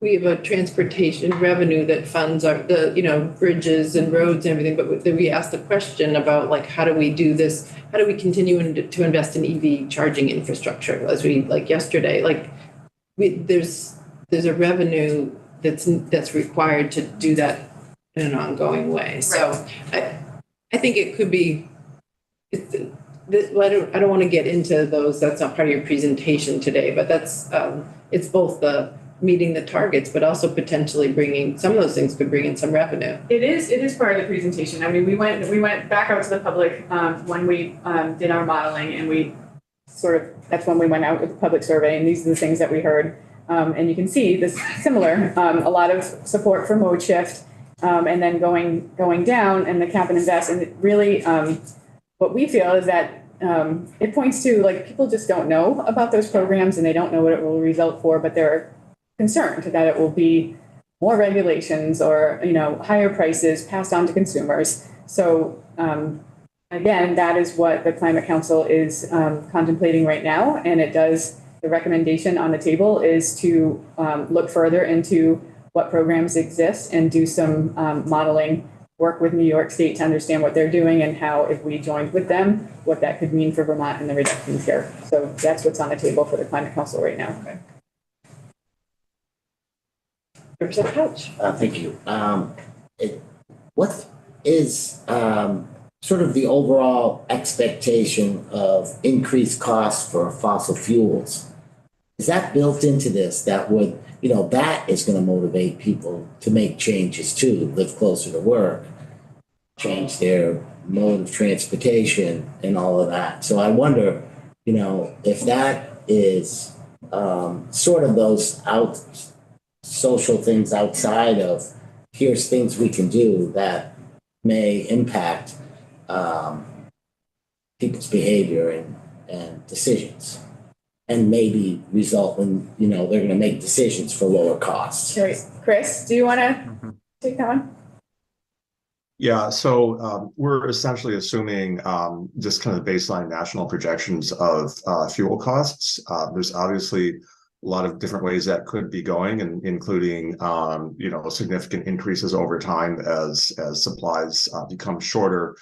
we have a transportation revenue that funds the bridges and roads and everything, but we asked the question about like, how do we do this? How do we continue to invest in EV charging infrastructure as yesterday, there's a revenue that's required to do that in an ongoing way. So I think it could be, I don't want to get into those. That's not part of your presentation today, but that's it's both the meeting the targets, but also potentially bringing some of those things could bring in some revenue. It is part of the presentation. I mean, we went back out to the public when we did our modeling, and that's when we went out with the public survey, and these are the things that we heard. And you can see this similar, a lot of support for mode shift, and then going down and the cap and invest, and it really. What we feel is that it points to people just don't know about those programs and they don't know what it will result for, but they're concerned that it will be more regulations or higher prices passed on to consumers. So again, that is what the Climate Council is contemplating right now, and the recommendation on the table is to look further into what programs exist and do some modeling. Work with New York State to understand what they're doing and how, if we joined with them, what that could mean for Vermont and the reductions here. So that's what's on the table for the Climate Council right now. Okay. Representative Couch. Thank you. What is sort of the overall expectation of increased costs for fossil fuels? Is that built into this that would, that is going to motivate people to make changes too, live closer to work, change their mode of transportation and all of that. So I wonder, if that is sort of those social things outside of here's things we can do that may impact people's behavior and decisions. And maybe result in, they're going to make decisions for lower costs. Chris, do you want to take that one? Yeah, so we're essentially assuming just kind of baseline national projections of fuel costs. There's obviously a lot of different ways that could be going, and including significant increases over time as supplies become shorter,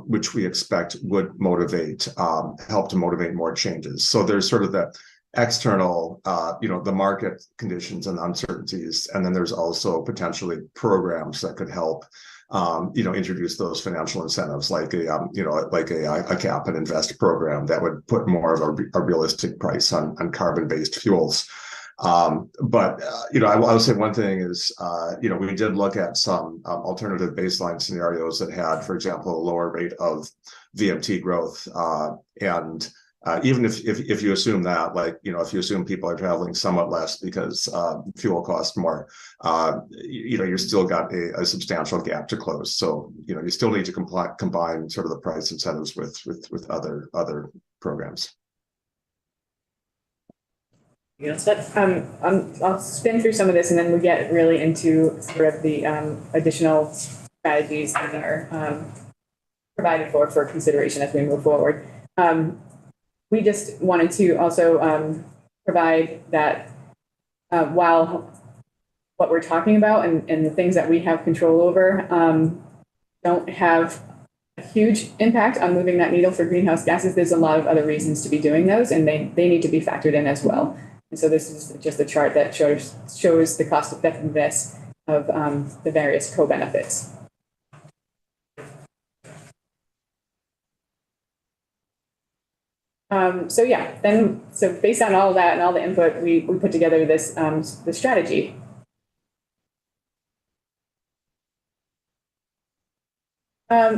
which we expect would help to motivate more changes. So there's sort of that external, the market conditions and uncertainties. And then there's also potentially programs that could help, introduce those financial incentives, like a cap and invest program that would put more of a realistic price on carbon-based fuels. I will say one thing is, we did look at some alternative baseline scenarios that had, for example, a lower rate of VMT growth, and even if you assume that, if you assume people are traveling somewhat less because fuel costs more, you're still got a substantial gap to close. So, you still need to combine sort of the price incentives with other programs. I'll spin through some of this and then we get really into sort of the additional strategies that are provided for consideration as we move forward. We just wanted to also provide that while what we're talking about and the things that we have control over don't have a huge impact on moving that needle for greenhouse gases, there's a lot of other reasons to be doing those, and they need to be factored in as well. And so this is just a chart that shows the cost effectiveness of the various co-benefits. So based on all of that and all the input, we put together this the strategy.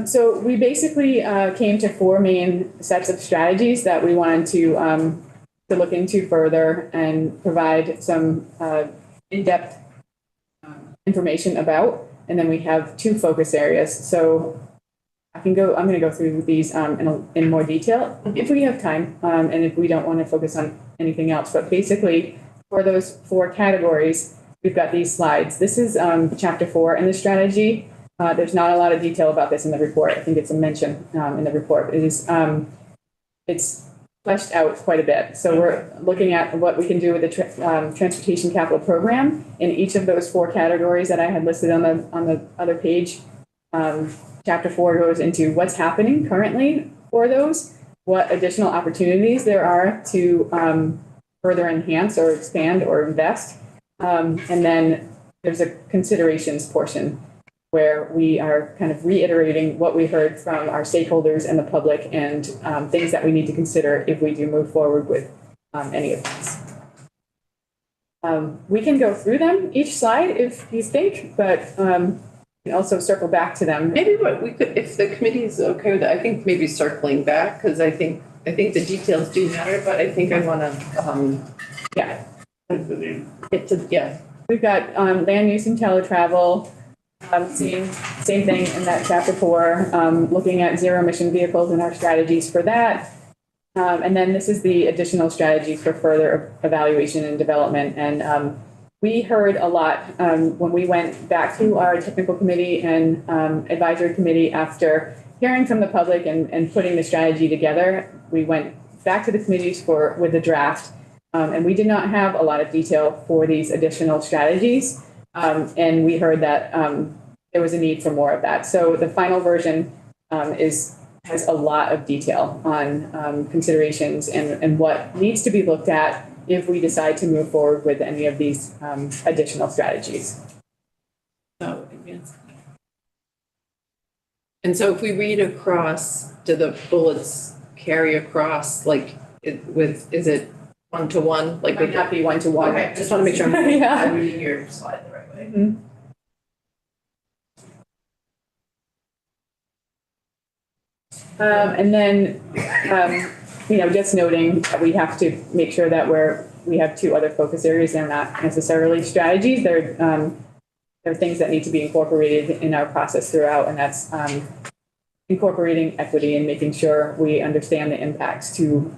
So we basically came to 4 main sets of strategies that we wanted to look into further and provide some in-depth information about. And then we have 2 focus areas. So I'm going to go through these in more detail if we have time, and if we don't want to focus on anything else. But basically, for those 4 categories, we've got these slides. This is chapter 4 in the strategy. There's not a lot of detail about this in the report. I think it's a mention in the report. It's fleshed out quite a bit. So we're looking at what we can do with the transportation capital program in each of those 4 categories that I had listed on the other page. Chapter 4 goes into what's happening currently for those, what additional opportunities there are to further enhance or expand or invest. And then there's a considerations portion where we are kind of reiterating what we heard from our stakeholders and the public and things that we need to consider if we do move forward with any of these. We can go through them each slide if you think, but also circle back to them. Maybe what we could, if the committee is okay with that, I think maybe circling back, because I think the details do matter, but I think I want to, get to, We've got land use and teletravel, same thing in that chapter 4, looking at zero emission vehicles and our strategies for that. And then this is the additional strategies for further evaluation and development. And we heard a lot when we went back to our technical committee and advisory committee after hearing from the public and putting the strategy together. We went back to the committees with the draft, and we did not have a lot of detail for these additional strategies. And we heard that there was a need for more of that. So the final version has a lot of detail on considerations and what needs to be looked at if we decide to move forward with any of these additional strategies. And so if we read across, do the bullets carry across, is it 1-to-1? It might not be 1-to-1. Okay, just want to make sure I'm reading your slide the right way. Mm-hmm. And then, just noting that we have to make sure that we have 2 other focus areas. They're not necessarily strategies. They're things that need to be incorporated in our process throughout, and that's incorporating equity and making sure we understand the impacts to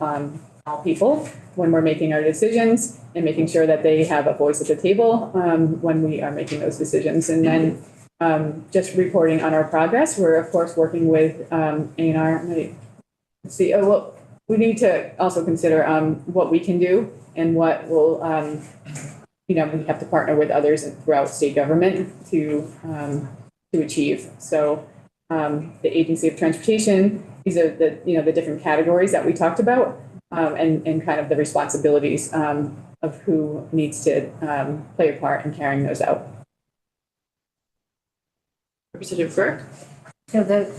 all people when we're making our decisions, and making sure that they have a voice at the table when we are making those decisions. And then just reporting on our progress. We're, of course, working with A&R. Let's see. We need to also consider what we can do and what will, we have to partner with others throughout state government to achieve. So the Agency of Transportation, these are the different categories that we talked about. and kind of the responsibilities of who needs to play a part in carrying those out. Representative Burke? So the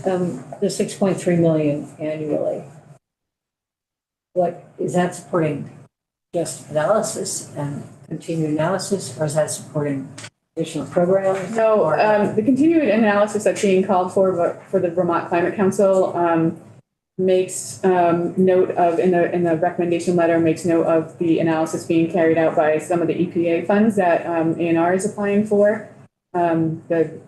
6.3 million annually, what, is that supporting just analysis and continued analysis, or is that supporting additional programs? So the continued analysis that's being called for the Vermont Climate Council makes note of, in the recommendation letter, makes note of the analysis being carried out by some of the EPA funds that ANR is applying for. The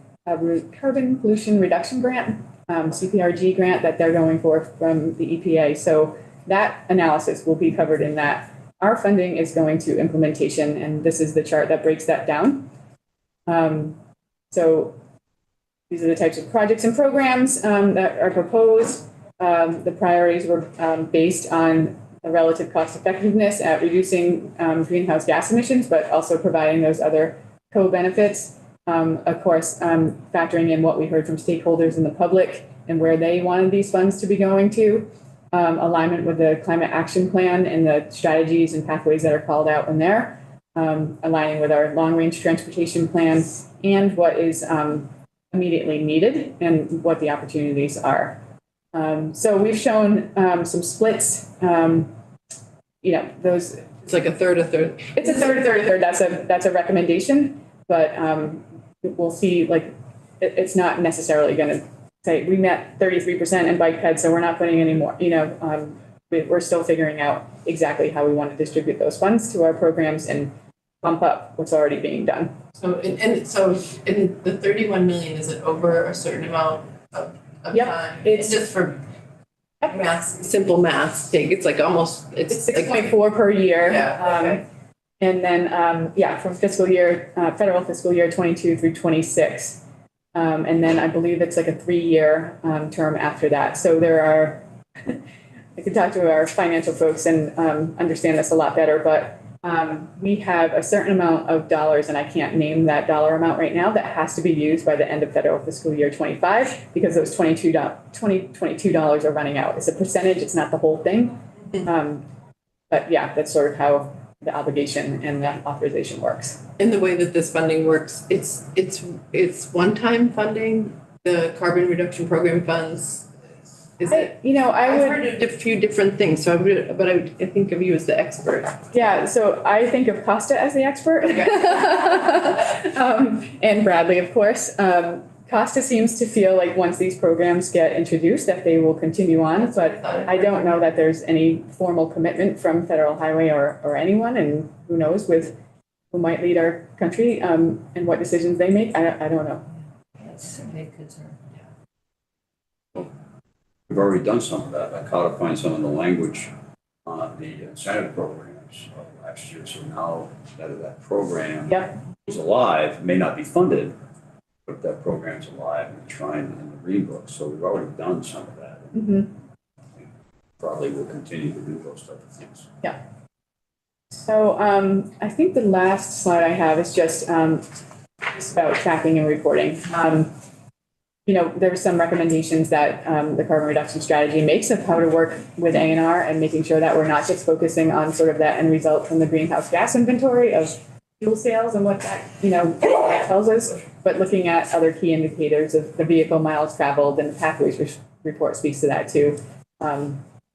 Carbon Pollution Reduction Grant, CPRG grant that they're going for from the EPA. So that analysis will be covered in that. Our funding is going to implementation, and this is the chart that breaks that down. So these are the types of projects and programs that are proposed. The priorities were based on the relative cost effectiveness at reducing greenhouse gas emissions, but also providing those other co-benefits. Of course, factoring in what we heard from stakeholders in the public and where they wanted these funds to be going to, alignment with the climate action plan and the strategies and pathways that are called out in there, aligning with our long-range transportation plan and what is immediately needed and what the opportunities are. So we've shown some splits, those. It's like a third. It's a third. That's a recommendation, but we'll see, like, it's not necessarily going to say we met 33% in bike ped, so we're not putting any more, we're still figuring out exactly how we want to distribute those funds to our programs and bump up what's already being done. So, in the 31 million, is it over a certain amount of Yep, time? it's just for math, simple math sake. It's like almost, it's 6.4 per year. Yeah, okay. And then, from federal fiscal year 22 through 26. And then I believe it's like a 3-year term after that. So there are, I could talk to our financial folks and understand this a lot better, but we have a certain amount of dollars, and I can't name that dollar amount right now, that has to be used by the end of federal fiscal year 25 because those $22 are running out. It's a percentage, it's not the whole thing. But yeah, that's sort of how the obligation and the authorization works. In the way that this funding works, it's one-time funding, the carbon reduction program funds. Is it? I've heard of a few different things, so I think of you as the expert. Yeah, so I think of Costa as the expert. Okay. And Bradley, of course. Costa seems to feel like once these programs get introduced that they will continue on, but I don't know that there's any formal commitment from Federal Highway or anyone, and who knows with who might lead our country and what decisions they make. I don't know. That's a big concern. We've already done some of that by codifying some of the language on the incentive programs of last year. So now that program is alive, it may not be funded, but that program's alive and enshrined in the Green Book. So we've already done some of that. Mm-hmm. Probably will continue to do those type of things. Yeah. So I think the last slide I have is just about tracking and reporting. There's some recommendations that the carbon reduction strategy makes of how to work with ANR and making sure that we're not just focusing on sort of that end result from the greenhouse gas inventory of fuel sales and what that, tells us, but looking at other key indicators of the vehicle miles traveled, and the pathways report speaks to that too.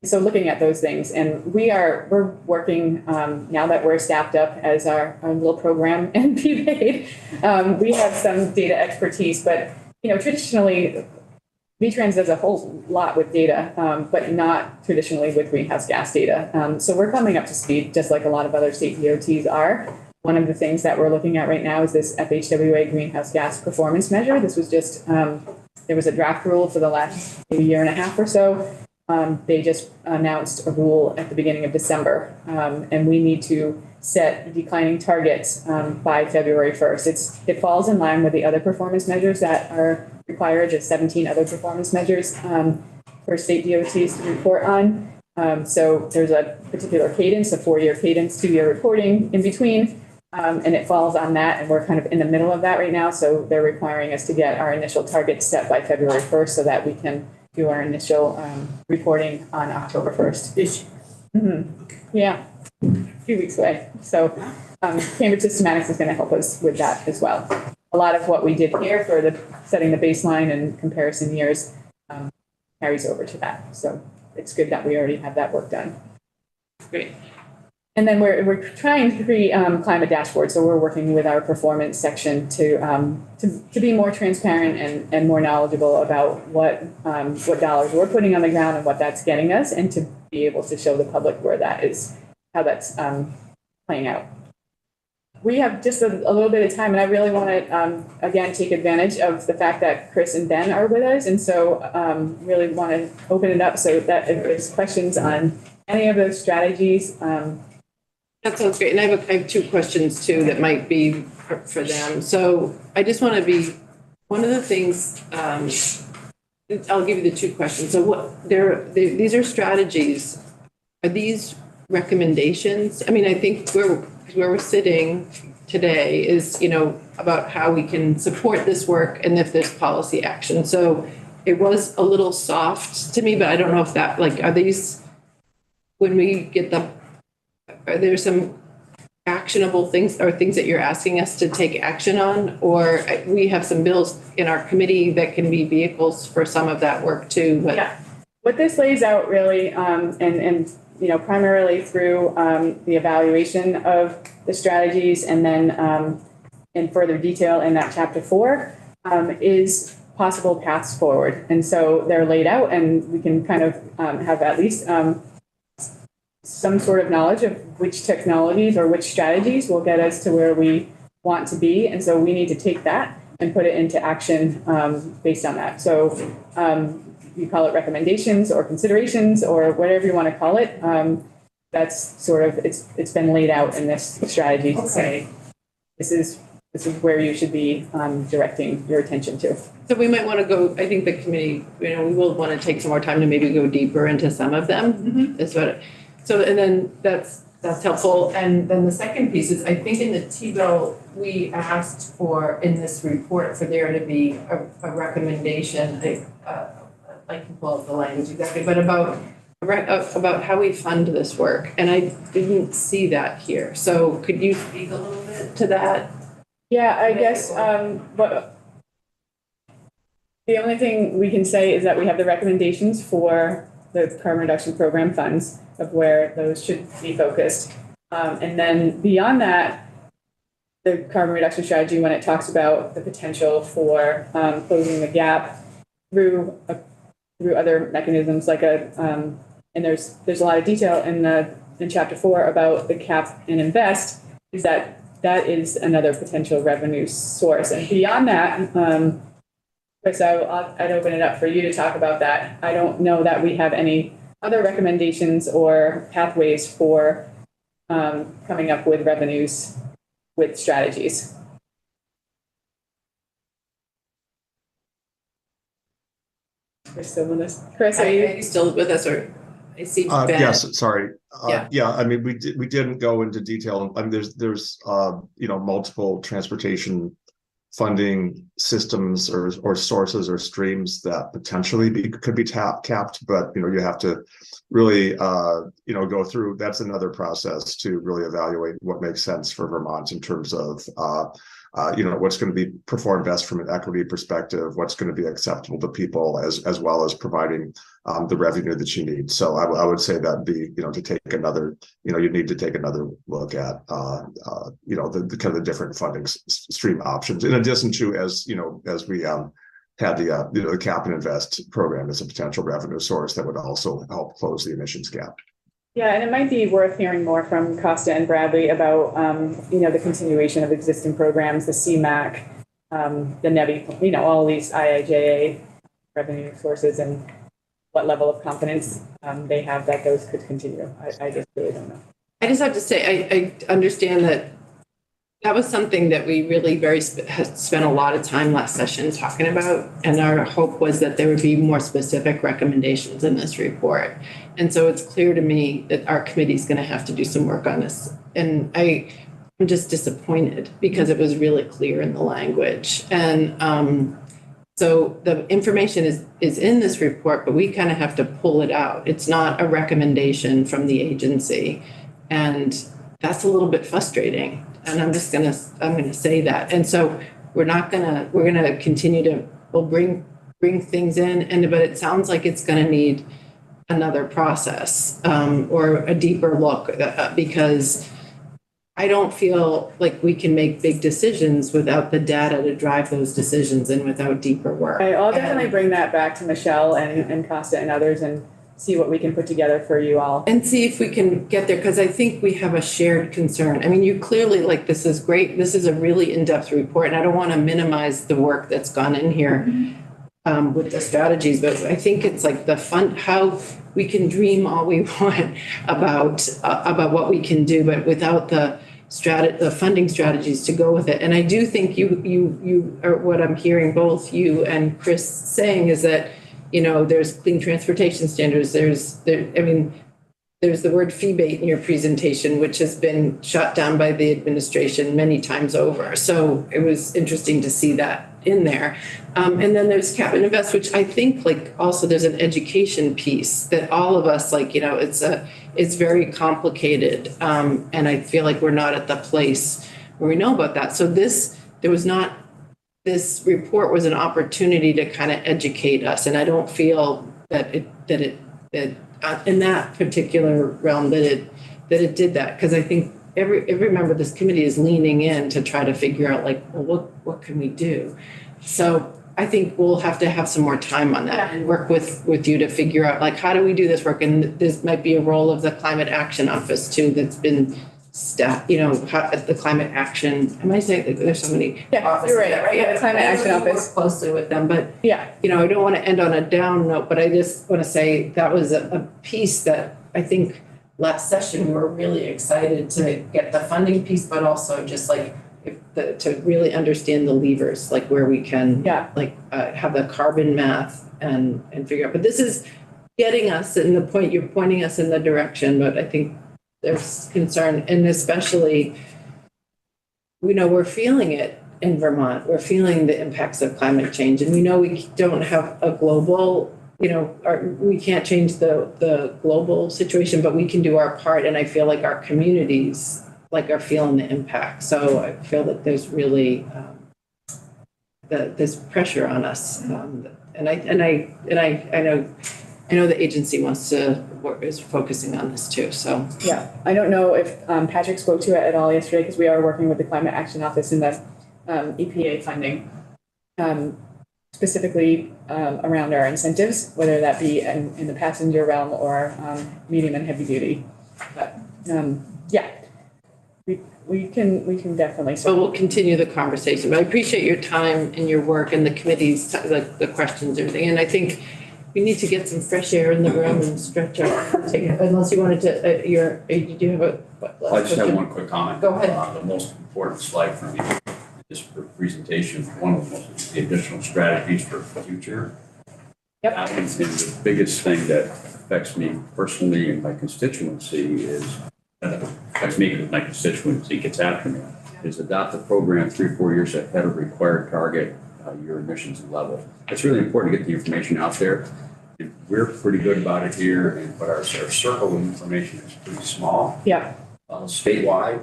So looking at those things, and we're working now that we're staffed up as our little program and be paid. We have some data expertise, but traditionally, VTrans does a whole lot with data, but not traditionally with greenhouse gas data. So we're coming up to speed, just like a lot of other state DOTs are. One of the things that we're looking at right now is this FHWA greenhouse gas performance measure. This was just, there was a draft rule for the last maybe year and a half or so. They just announced a rule at the beginning of December, and we need to set declining targets by February 1st. It falls in line with the other performance measures that are required. There's 17 other performance measures for state DOTs to report on. So there's a particular cadence, a 4-year cadence, 2-year reporting in between, and it falls on that, and we're kind of in the middle of that right now. So they're requiring us to get our initial targets set by February 1st so that we can do our initial reporting on October 1st. Yeah, a few weeks away. So Cambridge Systematics is going to help us with that as well. A lot of what we did here for the setting the baseline and comparison years carries over to that. So it's good that we already have that work done. Great. And then we're trying to create climate dashboard. So we're working with our performance section to be more transparent and more knowledgeable about what dollars we're putting on the ground and what that's getting us, and to be able to show the public where that is, how that's playing out. We have just a little bit of time, and I really want to, again, take advantage of the fact that Chris and Ben are with us. And so really want to open it up so that if there's questions on any of those strategies. That sounds great. And I have two questions too that might be for them. So I just want to be, one of the things, I'll give you the two questions. So these are strategies. Are these recommendations? I mean, I think where we're sitting today is, about how we can support this work and if there's policy action. So it was a little soft to me, but I don't know if that, are these, when we get are there some actionable things or things that you're asking us to take action on? Or we have some bills in our committee that can be vehicles for some of that work too. But yeah, what this lays out really, and primarily through the evaluation of the strategies, and then in further detail in that chapter 4, is possible paths forward. And so they're laid out, and we can kind of have at least some sort of knowledge of which technologies or which strategies will get us to where we want to be. And so we need to take that and put it into action based on that. So you call it recommendations or considerations or whatever you want to call it. That's sort of, it's been laid out in this strategy to say, this is where you should be directing your attention to. So we might want to go, I think the committee, we will want to take some more time to maybe go deeper into some of them. So, and then that's helpful. And then the second piece is, I think in the T-bill, we asked for, in this report, for there to be a recommendation, I can pull up the language exactly, but about how we fund this work. And I didn't see that here. So could you speak a little bit to that? Yeah, I guess, but the only thing we can say is that we have the recommendations for the carbon reduction program funds of where those should be focused. And then beyond that, the carbon reduction strategy, when it talks about the potential for closing the gap through other mechanisms like and there's a lot of detail in chapter 4 about the cap and invest, is that is another potential revenue source. And beyond that, Chris, I'd open it up for you to talk about that. I don't know that we have any other recommendations or pathways for coming up with revenues with strategies. Chris, still with us? Chris, are you still with us, or I see Ben? Yes, sorry. Yeah. I mean, we didn't go into detail. I mean, there's multiple transportation funding systems or sources or streams that potentially could be capped, but you have to really go through. That's another process to really evaluate what makes sense for Vermont in terms of what's going to be performed best from an equity perspective, what's going to be acceptable to people, as well as providing the revenue that you need. So I would say that'd be, to take another, you need to take another look at, the kind of the different funding stream options, in addition to, as we had the cap and invest program as a potential revenue source that would also help close the emissions gap. Yeah, and it might be worth hearing more from Costa and Bradley about, the continuation of existing programs, the CMAQ, the NEVI, all these IIJA revenue sources, and what level of confidence they have that those could continue. I just really don't know. I just have to say, I understand that was something that we really spent a lot of time last session talking about, and our hope was that there would be more specific recommendations in this report. And so it's clear to me that our committee is going to have to do some work on this. And I'm just disappointed because it was really clear in the language. And So the information is in this report, but we kind of have to pull it out. It's not a recommendation from the agency. And that's a little bit frustrating. And I'm gonna say that. And so we're gonna continue to, we'll bring things in, but it sounds like it's gonna need another process, or a deeper look, because I don't feel like we can make big decisions without the data to drive those decisions and without deeper work. I'll definitely bring that back to Michelle and Costa and others and see what we can put together for you all. And see if we can get there, because I think we have a shared concern. I mean, you clearly, like, this is great. This is a really in-depth report, and I don't want to minimize the work that's gone in here with the strategies, but I think it's like how we can dream all we want about what we can do, but without the funding strategies to go with it. And I do think you are, what I'm hearing both you and Chris saying is that, there's clean transportation standards. There's the word fee bait in your presentation, which has been shot down by the administration many times over. So it was interesting to see that in there. And then there's Cap and Invest, which I think also there's an education piece that all of us it's very complicated. And I feel like we're not at the place where we know about that. So this report was an opportunity to kind of educate us. And I don't feel that in that particular realm that it did that, because I think every member of this committee is leaning in to try to figure out what can we do. So I think we'll have to have some more time on that and work with you to figure out how do we do this work. And this might be a role of the Climate Action Office too that's been the Climate Action. Am I saying there's so many offices? You're right. Yeah, the Climate Action Office. Work closely with them, but yeah, I don't want to end on a down note, but I just want to say that was a piece that I think last session we were really excited to get the funding piece, but also just to really understand the levers, where we can have the carbon math and figure out. But this is getting us in the point, you're pointing us in the direction, but I think there's concern, and especially, we're feeling it in Vermont. We're feeling the impacts of climate change, and we know we don't have a global, we can't change the global situation, but we can do our part. And I feel like our communities are feeling the impact. So I feel that there's really there's pressure on us, and I know the agency is focusing on this too. So yeah, I don't know if Patrick spoke to it at all yesterday, because we are working with the Climate Action Office in the EPA funding, specifically around our incentives, whether that be in the passenger realm or medium and heavy duty. But we can definitely. So we'll continue the conversation. But I appreciate your time and your work and the committee's the questions and everything. And I think we need to get some fresh air in the room and stretch out. Unless you wanted to, did you have a? I just have one quick comment. Go ahead. The most important slide for me in this presentation, one of the additional strategies for the future. Yep. And the biggest thing that affects me personally and my constituency gets after me, is adopt a program 3 or 4 years ahead of required target your emissions level. It's really important to get the information out there. And we're pretty good about it here, but our circle of information is pretty small. Yeah. Statewide,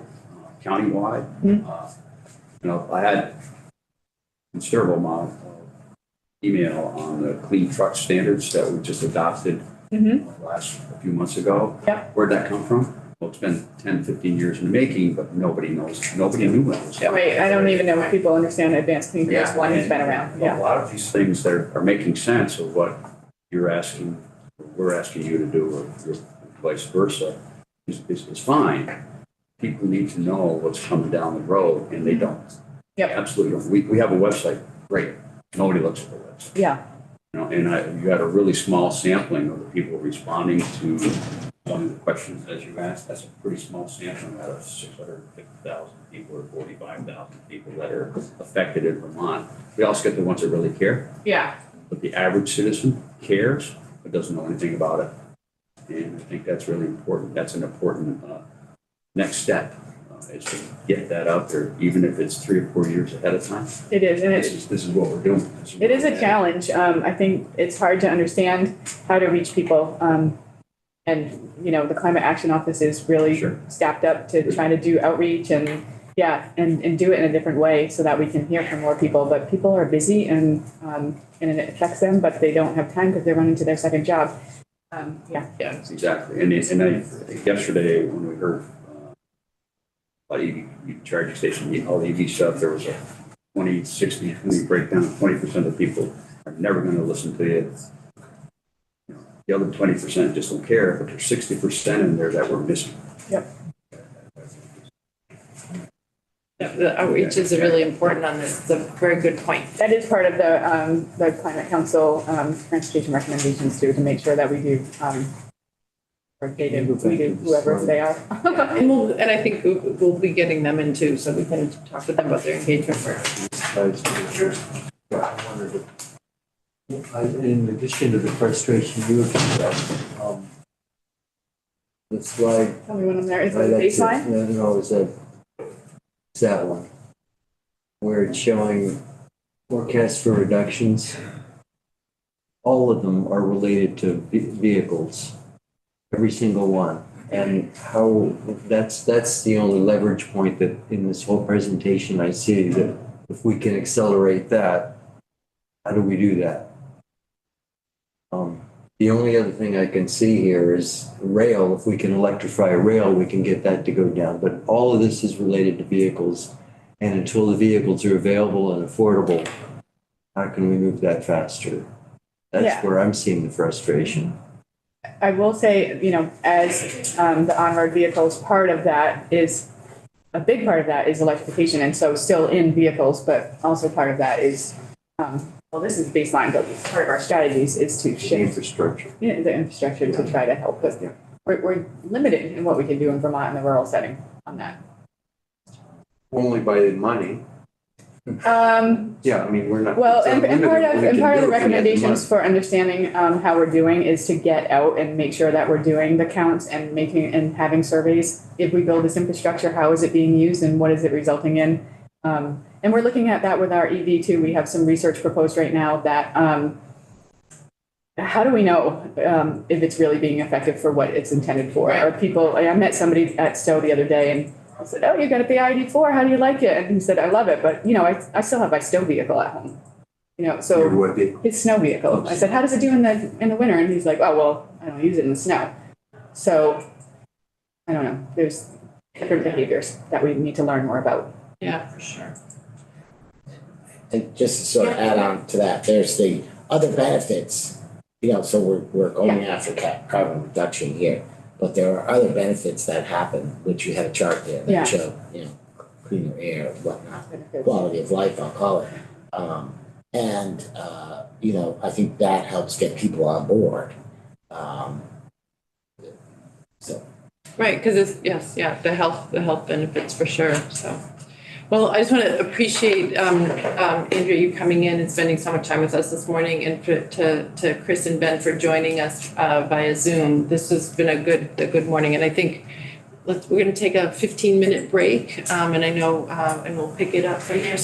countywide. I had a considerable amount of email on the clean truck standards that we just adopted last few months ago. Yep. Where'd that come from? Well, it's been 10, 15 years in the making, but nobody knew what was. Right, I don't even know if people understand Advanced Clean Fuels. One has been around. A lot of these things that are making sense of what you're asking, we're asking you to do, or vice versa, is fine. People need to know what's coming down the road, and they don't. Yep. Absolutely don't. We have a website, great. Nobody looks at the website. Yeah. And you had a really small sampling of the people responding to some of the questions as you asked. That's a pretty small sampling out of 650,000 people or 45,000 people that are affected in Vermont. We also get the ones that really care. Yeah. But the average citizen cares, but doesn't know anything about it. And I think that's really important. That's an important next step is to get that out there, even if it's 3 or 4 years ahead of time. It is, and This is what we're doing. it is a challenge. I think it's hard to understand how to reach people. And, you know, the Climate Action Office is really Sure. staffed up to try to do outreach and, yeah, and do it in a different way so that we can hear from more people. But people are busy and it affects them, but they don't have time because they're running to their second job. Yeah. Yeah, exactly. And yesterday, when we heard about EV charging station, all the EV stuff, there was a 20 breakdown. 20% of people are never going to listen to you. The other 20% just don't care, but there's 60% in there that we're missing. Yep. The outreach is really important on this. It's a very good point. That is part of the Climate Council transportation recommendations too, to make sure that we do, or they do, we do, whoever they are. And I think we'll be getting them in too, so we can talk with them about their engagement work. In addition to the frustration you expressed, the slide. Tell me when I'm there. Is it I'd the like to- baseline? No, it's that one. Where it's showing forecast for reductions. All of them are related to vehicles, every single one. And how, that's the only leverage point that in this whole presentation I see, that if we can accelerate that, how do we do that? The only other thing I can see here is rail. If we can electrify rail, we can get that to go down. But all of this is related to vehicles. And until the vehicles are available and affordable, how can we move that faster? That's Yeah. where I'm seeing the frustration. I will say, you know, as the on-road vehicles, part of that is, a big part of that is electrification. And so still in vehicles, but also part of that is, well, this is baseline, but part of our strategies is to shift Infrastructure. the infrastructure to try to help. But we're limited in what we can do in Vermont in the rural setting on that. Only by the money. Yeah, I mean, we're not. Well, it's and unlimited part what of we can the do if we had recommendations the for understanding how we're doing is to get out and make sure that we're doing the counts and making and having surveys. If we build this infrastructure, how is it being used and what is it resulting in? And we're looking at that with our EV too. We have some research proposed right now that how do we know if it's really being effective for what it's intended for? Right. Are people? I met somebody at Stowe the other day and I said, "Oh, you got a BID4. How do you like it?" And he said, "I love it, but you know, I still have my Stowe vehicle at home. You know, so Your what vehicle? his snow vehicle." I said, "How does it do in the winter?" And he's like, "Oh, well, I don't use it in the snow." So I don't know. There's different behaviors that we need to learn more about. Yeah, for sure. And just to sort of add on to that, there's the other benefits, you know, so we're going after carbon reduction here, but there are other benefits that happen, which you had a chart there Yeah. that showed, you know, cleaner air, whatnot, quality of life, I'll call it. You know, I think that helps get people on board. So. Right, because it's, yes, yeah, the health benefits for sure, so. Well, I just want to appreciate, Andrea, you coming in and spending so much time with us this morning, and to Chris and Ben for joining us via Zoom. This has been a good morning, and I think we're going to take a 15-minute break, and I know, and we'll pick it up from here. So